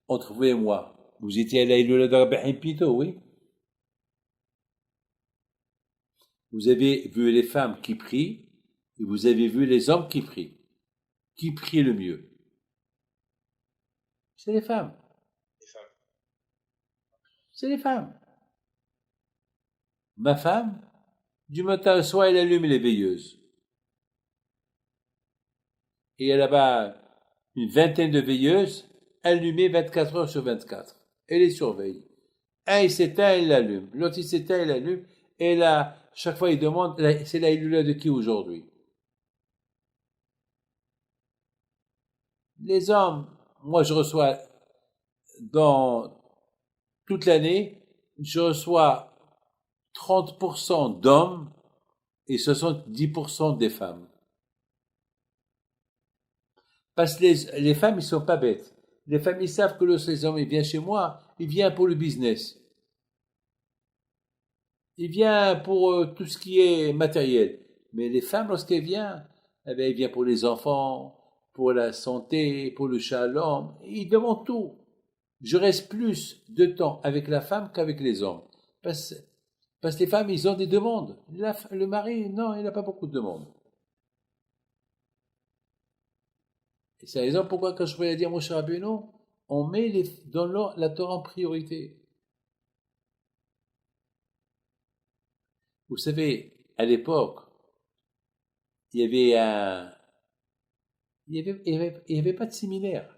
Entre vous et moi, vous étiez à la Iloula de Rabbi Pito, oui? Vous avez vu les femmes qui prient et vous avez vu les hommes qui prient. Qui prie le mieux? C'est les femmes. C'est les femmes. Ma femme, du matin au soir, elle allume les veilleuses. Et elle a une vingtaine de veilleuses allumées 24 heures sur 24. Elle les surveille. Un, il s'éteint, elle l'allume. L'autre, il s'éteint, elle l'allume. Et là, chaque fois, il demande, c'est la Iloula de qui aujourd'hui? Les hommes, moi, je reçois, dans toute l'année, je reçois 30% d'hommes et 70% des femmes. Parce que les femmes, ils sont pas bêtes. Les femmes, ils savent que lorsque hommes ils viennent chez moi, ils viennent pour le business. Ils viennent pour tout ce qui est matériel. Mais les femmes, lorsqu'elles viennent, eh bien, elles viennent pour les enfants, pour la santé, pour le shalom. Ils demandent tout. Je reste plus de temps avec la femme qu'avec les hommes. Parce, parce que les femmes, ils ont des demandes. Le mari, non, il n'a pas beaucoup de demandes. Et c'est la raison pourquoi, quand je voulais dire mon cher Rabbeinu, on met dans la Torah en priorité. Vous savez, à l'époque, il y avait il y avait pas de séminaire.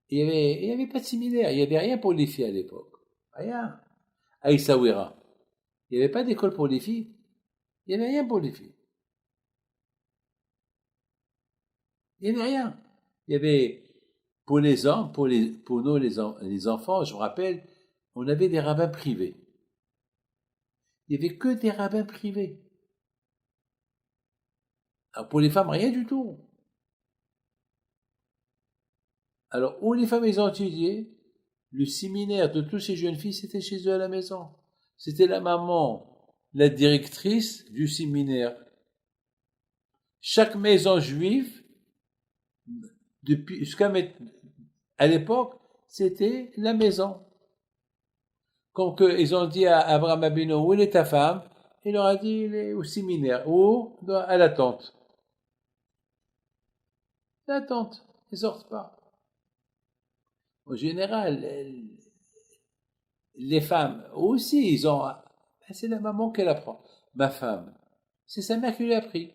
Il y avait pas de séminaire. Il y avait rien pour les filles à l'époque. Rien. À Essaouira. Il n'y avait pas d'école pour les filles. Il n'y avait rien pour les filles. Il n'y avait rien. Il y avait, pour les hommes, pour nous, les enfants, je me rappelle, on avait des rabbins privés. Il n'y avait que des rabbins privés. Alors pour les femmes, rien du tout. Alors, où les femmes, ils ont étudié, le séminaire de toutes ces jeunes filles, c'était chez eux à la maison. C'était la maman, la directrice du séminaire. Chaque maison juive, à l'époque, c'était la maison. Quand ils ont dit à Abraham Abino, où est ta femme? Il leur a dit, il est au séminaire. Où? À la tente. La tente. Ils sortent pas. En général, les femmes aussi, ils ont. C'est la maman qui apprend. Ma femme, c'est sa mère qui lui a appris.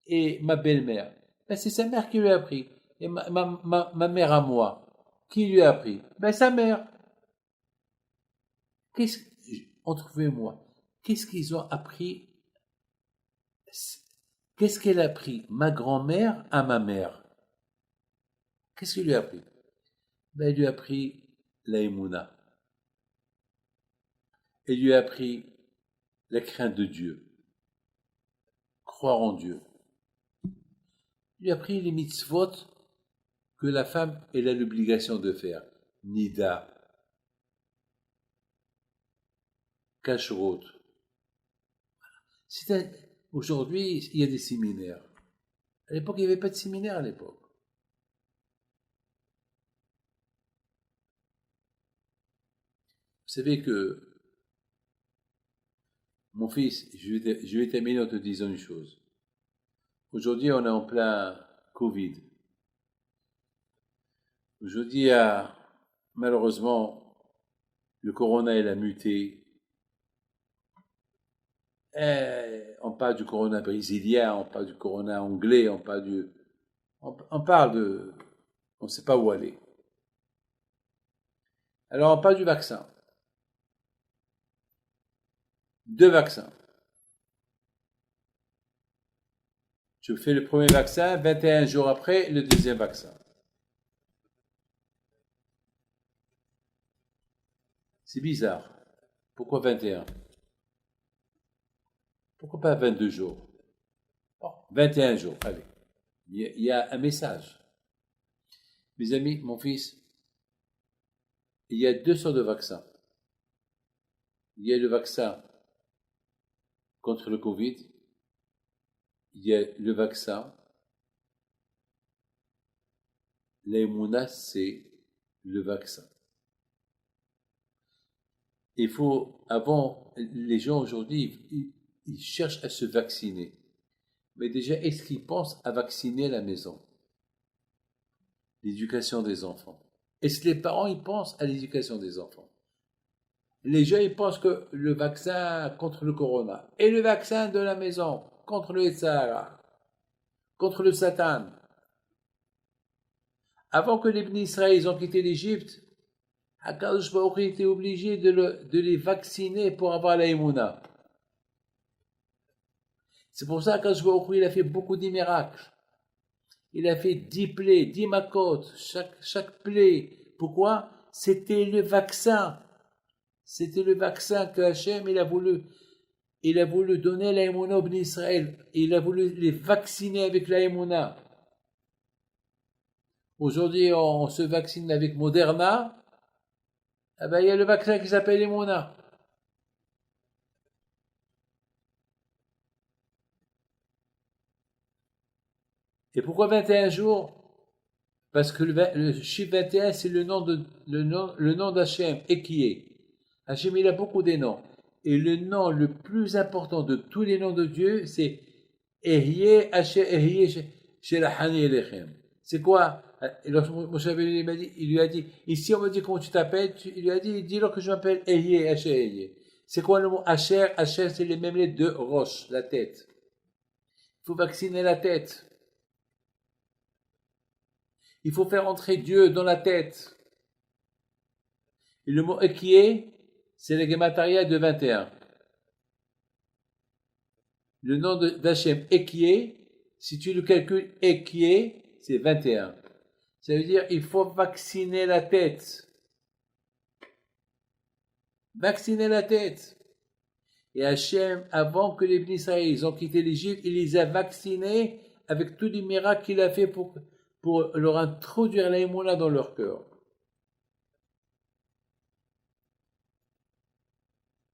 Et ma belle-mère, c'est sa mère qui lui a appris. Et ma mère à moi, qui lui a appris? Sa mère. Qu'est-ce, entre vous et moi, qu'est-ce qu'ils ont appris? Qu'est-ce qu'elle a appris? Ma grand-mère à ma mère. Qu'est-ce qu'elle lui a appris? Elle lui a appris la émouna. Elle lui a appris la crainte de Dieu. Croire en Dieu. Elle lui a appris les mitzvot que la femme elle a l'obligation de faire. Nida, kashrut. Aujourd'hui, il y a des séminaires. À l'époque, il n'y avait pas de séminaire à l'époque. Vous savez que, mon fils, je vais terminer en te disant une chose. Aujourd'hui, on est en plein Covid. Aujourd'hui, malheureusement, le corona, il a muté. On parle du corona brésilien, on parle du corona anglais, on parle on ne sait pas où aller. Alors, on parle du vaccin. 2 vaccins. Tu fais le premier vaccin, 21 jours après, le deuxième vaccin. C'est bizarre. Pourquoi 21? Pourquoi pas 22 jours? Bon, 21 jours, allez. Il y a un message. Mes amis, mon fils, il y a deux sortes de vaccins. Il y a le vaccin contre le Covid. Il y a le vaccin. L'Imouna, c'est le vaccin. Il faut, avant, les gens aujourd'hui, ils cherchent à se vacciner. Mais déjà, est-ce qu'ils pensent à vacciner la maison? L'éducation des enfants. Est-ce que les parents, ils pensent à l'éducation des enfants? Les gens, ils pensent que le vaccin contre le corona et le vaccin de la maison contre le Sahara, contre le Satan. Avant que les Bnei Israël ils ont quitté l'Égypte, Akadosh Baruch Hu était obligé de les vacciner pour avoir la Emouna. C'est pour ça qu'Akadosh Baruch Hu il a fait beaucoup de miracles. Il a fait 10 plaies, 10 makot, chaque plaie. Pourquoi? C'était le vaccin. C'était le vaccin que Hachem il a voulu donner la Emouna aux Bnei Israël. Il a voulu les vacciner avec la Emouna. Aujourd'hui, on se vaccine avec Moderna. Eh ben, il y a le vaccin qui s'appelle Emouna. Et pourquoi 21 jours? Parce que le chiffre 21, c'est le nom d'Hachem, et qui est. Hachem, il a beaucoup de noms. Et le nom le plus important de tous les noms de Dieu, c'est Ehyeh Asher Ehyeh Shelachani Elechem. C'est quoi? Lorsque Moshe il lui a dit, ici on me dit comment tu t'appelles, il lui a dit, dis-leur que je m'appelle Ehyeh Asher Ehyeh. C'est quoi le mot Asher? Asher, c'est les mêmes lettres de Rosh, la tête. Il faut vacciner la tête. Il faut faire entrer Dieu dans la tête. Et le mot Ekyé, c'est le Gemataria de 21. Le nom d'Hachem Ekyé, si tu le calcules Ekyé, c'est 21. Ça veut dire il faut vacciner la tête. Vacciner la tête. Et Hachem, avant que les Bnei Israël ils ont quitté l'Égypte, il les a vaccinés avec tous les miracles qu'il a fait pour leur introduire la Emouna dans leur cœur.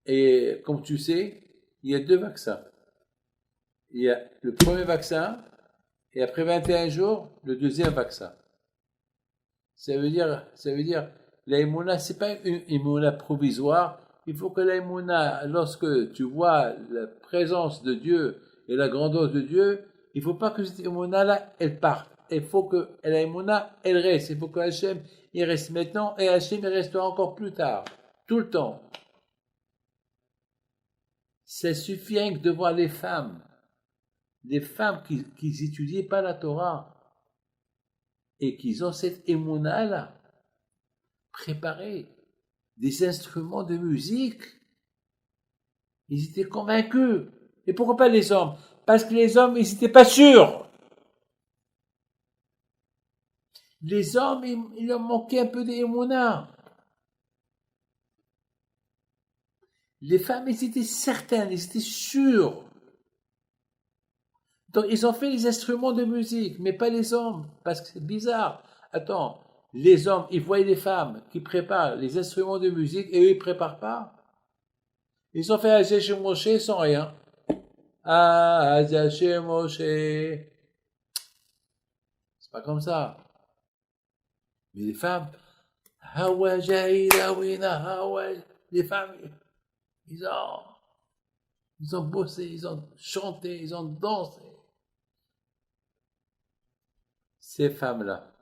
Et comme tu sais, il y a deux vaccins. Il y a le premier vaccin, et après 21 jours, le deuxième vaccin. Ça veut dire, la Emouna, c'est pas une Emouna provisoire. Il faut que la Emouna, lorsque tu vois la présence de Dieu et la grandeur de Dieu, il faut pas que cette Emouna-là, elle parte. Il faut que la Emouna, elle reste. Il faut que Hachem, il reste maintenant, et Hachem, il restera encore plus tard. Tout le temps. Ça suffit rien que de voir les femmes qui n'étudient pas la Torah et qui ont cette émouna-là préparée, des instruments de musique, ils étaient convaincus. Et pourquoi pas les hommes? Parce que les hommes, ils n'étaient pas sûrs. Les hommes, il leur manquait un peu d'émouna. Les femmes, ils étaient certaines, ils étaient sûrs. Donc, ils ont fait les instruments de musique, mais pas les hommes, parce que c'est bizarre. Attends, les hommes, ils voient les femmes qui préparent les instruments de musique et eux, ils ne préparent pas. Ils ont fait Hachem Moshe sans rien. Ah, Hachem Moshe. C'est pas comme ça. Mais les femmes, Hawa Jaïda Wina, Hawa. Les femmes, ils ont bossé, ils ont chanté, ils ont dansé. Ces femmes-là,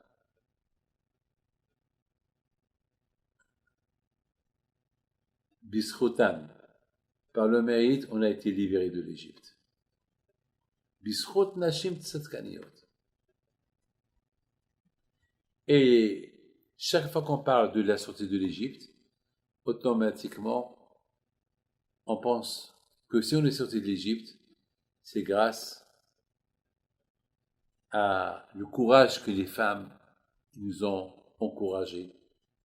Bisrotan, par le mérite, on a été libéré de l'Égypte. Bisrot Nashim Tzadkaniot. Et chaque fois qu'on parle de la sortie de l'Égypte, automatiquement, on pense que si on est sorti de l'Égypte, c'est grâce à le courage que les femmes nous ont encouragés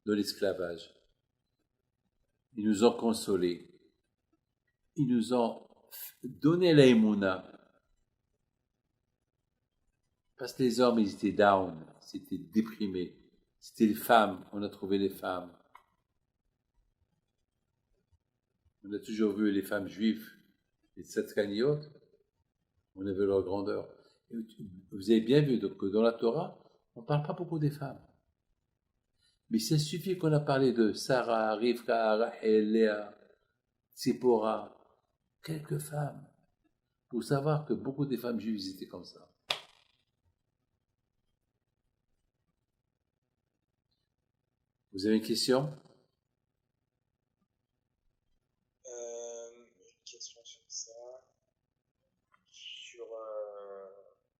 dans l'esclavage. Ils nous ont consolés. Ils nous ont donné la émouna. Parce que les hommes, ils étaient down, ils étaient déprimés. C'était les femmes, on a trouvé les femmes. On a toujours vu les femmes juives, les tzadkaniot, on a vu leur grandeur. Vous avez bien vu que dans la Torah, on ne parle pas beaucoup des femmes. Mais ça suffit qu'on a parlé de Sarah, Rivka, Rachel, Léa, Tzipora, quelques femmes, pour savoir que beaucoup des femmes juives étaient comme ça. Vous avez une question? Une question sur ça.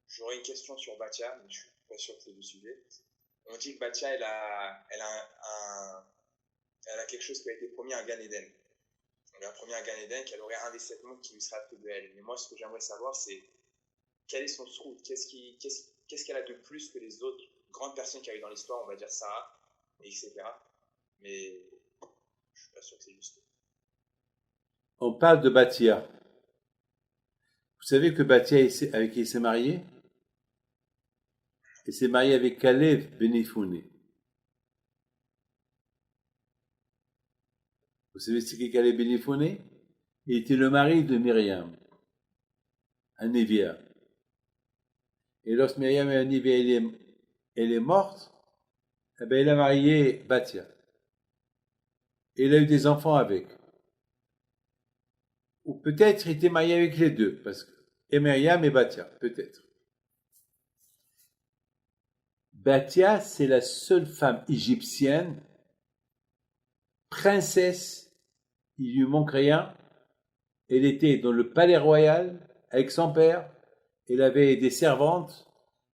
J'aurais une question sur Batia, mais je suis pas sûr que c'est le sujet. On dit que Batia, elle a quelque chose qui a été promis à Gan Eden. On lui a promis à Gan Eden qu'elle aurait un des 7 mondes qui lui serait attribué à elle. Mais moi, ce que j'aimerais savoir, c'est quel est son srout, qu'est-ce qu'elle a de plus que les autres grandes personnes qu'il y a eu dans l'histoire, on va dire Sarah, etc. Mais je suis pas sûr que c'est juste. On parle de Batia. Vous savez que Batia, avec qui il s'est marié? Il s'est marié avec Kalev Ben Yefune. Vous savez ce qu'est Kalev Ben Yefune? Il était le mari de Myriam, un Névia. Et lorsque Myriam et un Névia, elle est morte, eh ben, il a marié Batia. Et il a eu des enfants avec. Ou peut-être il était marié avec les deux, parce que et Myriam et Batia, peut-être. Batia, c'est la seule femme égyptienne, princesse, il lui manque rien. Elle était dans le palais royal avec son père. Elle avait des servantes.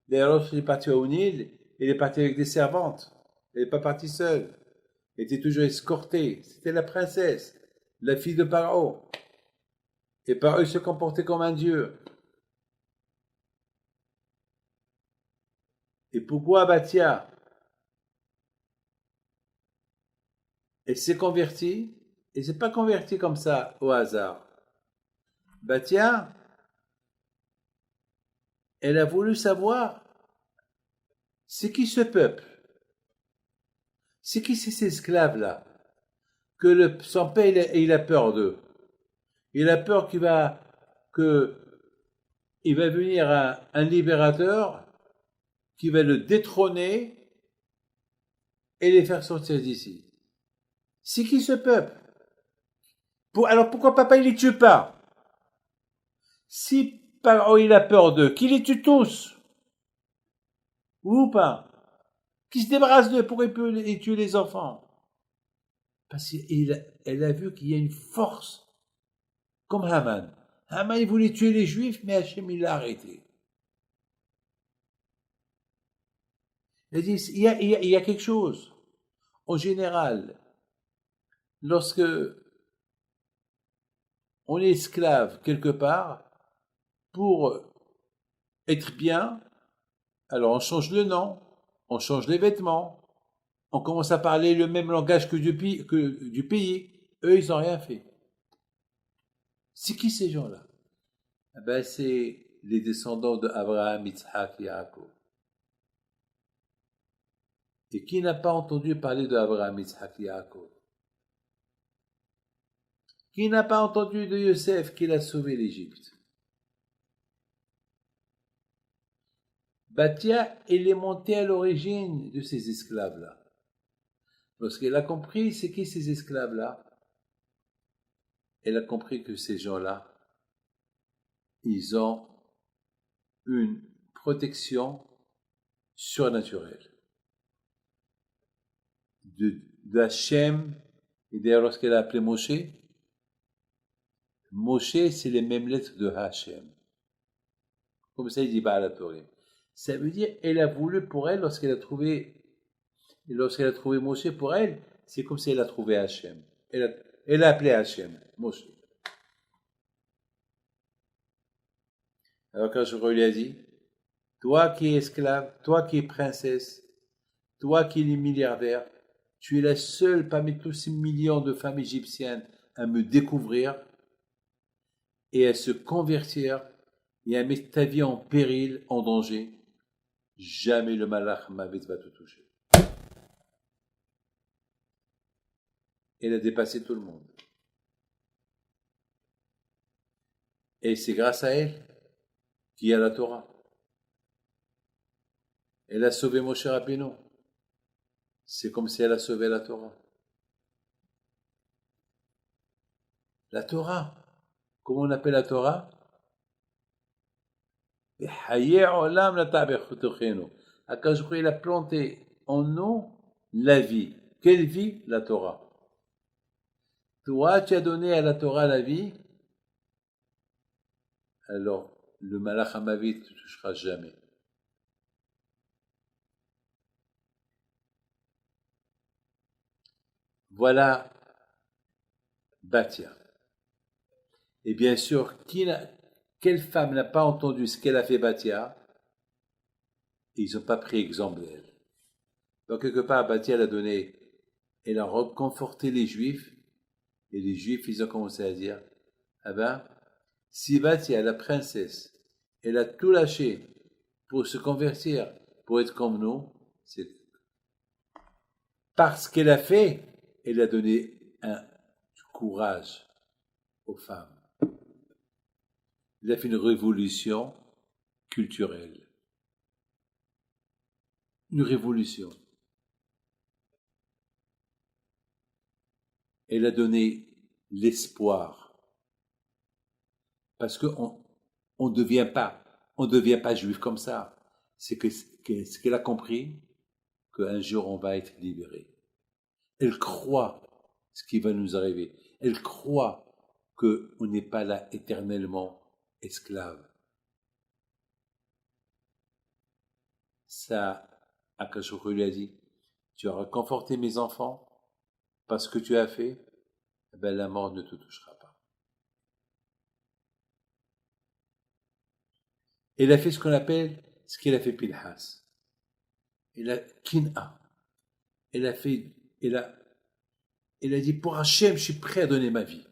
D'ailleurs, lorsqu'elle est partie au Nil, elle est partie avec des servantes. Elle n'est pas partie seule. Elle était toujours escortée. C'était la princesse, la fille de Paro. Et Paro se comportait comme un dieu. Et pourquoi Batia? Elle s'est convertie. Elle ne s'est pas convertie comme ça au hasard. Batia, elle a voulu savoir c'est qui ce peuple, c'est qui ces esclaves-là, que son père il a peur d'eux. Il a peur qu'il va venir un libérateur qui va le détrôner et les faire sortir d'ici. C'est qui ce peuple? Alors pourquoi papa il les tue pas? Si Paro il a peur d'eux, qu'il les tue tous. Ou pas? Qui se débarrasse d'eux pour qu'il peut tuer les enfants. Parce qu'elle a vu qu'il y a une force, comme Haman. Haman il voulait tuer les Juifs, mais Hachem il l'a arrêté. Il dit, il y a quelque chose. En général, lorsque on est esclave quelque part, pour être bien, alors on change le nom, on change les vêtements, on commence à parler le même langage que du pays. Eux, ils n'ont rien fait. C'est qui ces gens-là? Eh ben, c'est les descendants d'Abraham, Yitzhak et Yaakov. Et qui n'a pas entendu parler d'Abraham, Yitzhak et Yaakov? Qui n'a pas entendu de Yosef qu'il a sauvé l'Égypte? Batia, elle est montée à l'origine de ces esclaves-là. Lorsqu'elle a compris c'est qui ces esclaves-là, elle a compris que ces gens-là, ils ont une protection surnaturelle d'Hachem. Et d'ailleurs, lorsqu'elle a appelé Moshe, Moshe, c'est les mêmes lettres de Hachem. Comme ça, il dit Baal HaTorah. Ça veut dire, elle a voulu pour elle, lorsqu'elle a trouvé Moshe pour elle, c'est comme si elle a trouvé Hachem. Elle a appelé Hachem, Moshe. Alors quand je lui ai dit, toi qui es esclave, toi qui es princesse, toi qui es milliardaire, tu es la seule parmi tous ces millions de femmes égyptiennes à me découvrir et à se convertir et à mettre ta vie en péril, en danger. Jamais le malach Mavet va te toucher. Elle a dépassé tout le monde. Et c'est grâce à elle qu'il y a la Torah. Elle a sauvé Moshe Rabbeinu. C'est comme si elle a sauvé la Torah. La Torah. Comment on appelle la Torah? Akash il a planté en nous la vie. Quelle vie? La Torah. Toi, tu as donné à la Torah la vie, alors le malach Hamavit ne te touchera jamais. Voilà Batia. Et bien sûr, quelle femme n'a pas entendu ce qu'elle a fait Batia? Ils n'ont pas pris exemple d'elle. Donc quelque part, Batia elle a reconforté les Juifs, et les Juifs, ils ont commencé à dire, ah ben, si Batia, la princesse, elle a tout lâché pour se convertir, pour être comme nous, c'est parce qu'elle a fait, elle a donné du courage aux femmes. Elle a fait une révolution culturelle. Une révolution. Elle a donné l'espoir. Parce qu'on ne devient pas juif comme ça. C'est ce qu'elle a compris, qu'un jour on va être libéré. Elle croit ce qui va nous arriver. Elle croit qu'on n'est pas là éternellement esclave. Ça, Akash Baruch Hu lui a dit, tu as réconforté mes enfants parce que tu as fait, ben la mort ne te touchera pas. Elle a fait ce qu'on appelle, ce qu'elle a fait Pinhas. Elle a Kin'a. Elle a dit, pour Hachem, je suis prêt à donner ma vie.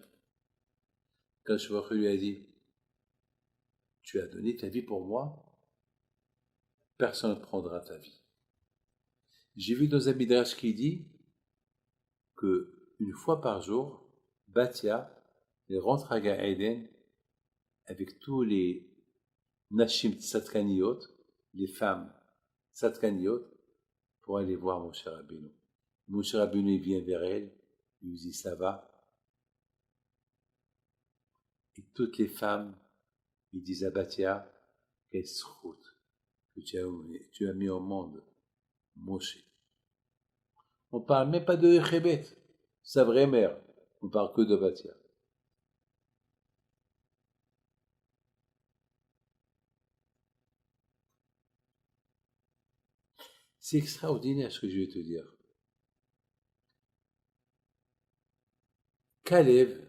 Akash Baruch Hu lui a dit, tu as donné ta vie pour moi, personne ne prendra ta vie. J'ai vu dans un midrash qui dit que une fois par jour, Batia, elle rentre à Gan Eden avec tous les Nashim Tzatkaniot, les femmes Tzatkaniot, pour aller voir Moshe Rabbeinu. Moshe Rabbeinu vient vers elle, il lui dit ça va. Et toutes les femmes, ils disent à Batia, quelle route que tu as mis au monde, Moshe. On ne parle même pas de Yochebed, sa vraie mère. On ne parle que de Batia. C'est extraordinaire ce que je vais te dire. Kalev,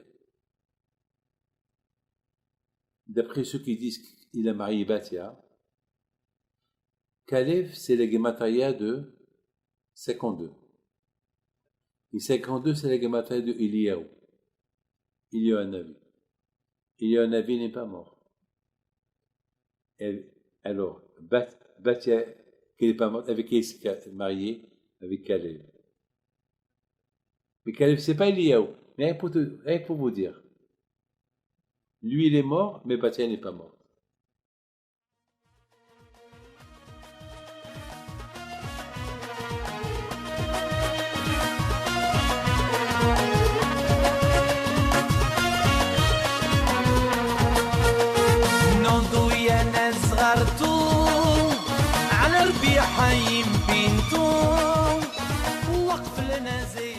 d'après ceux qui disent qu'il a marié Batia, Kalev, c'est la gematria de 52. Et 52, c'est la gematria de Eliyahu. Eliyahu Navi. Eliyahu Navi n'est pas mort. Alors, Batia, qui n'est pas morte, avec qui il s'est marié? Avec Kalev. Mais Kalev, c'est pas Eliyahu. Rien pour vous dire. Lui, il est mort, mais Batia n'est pas mort. على ربيع حيم بنتو وقف لنا زي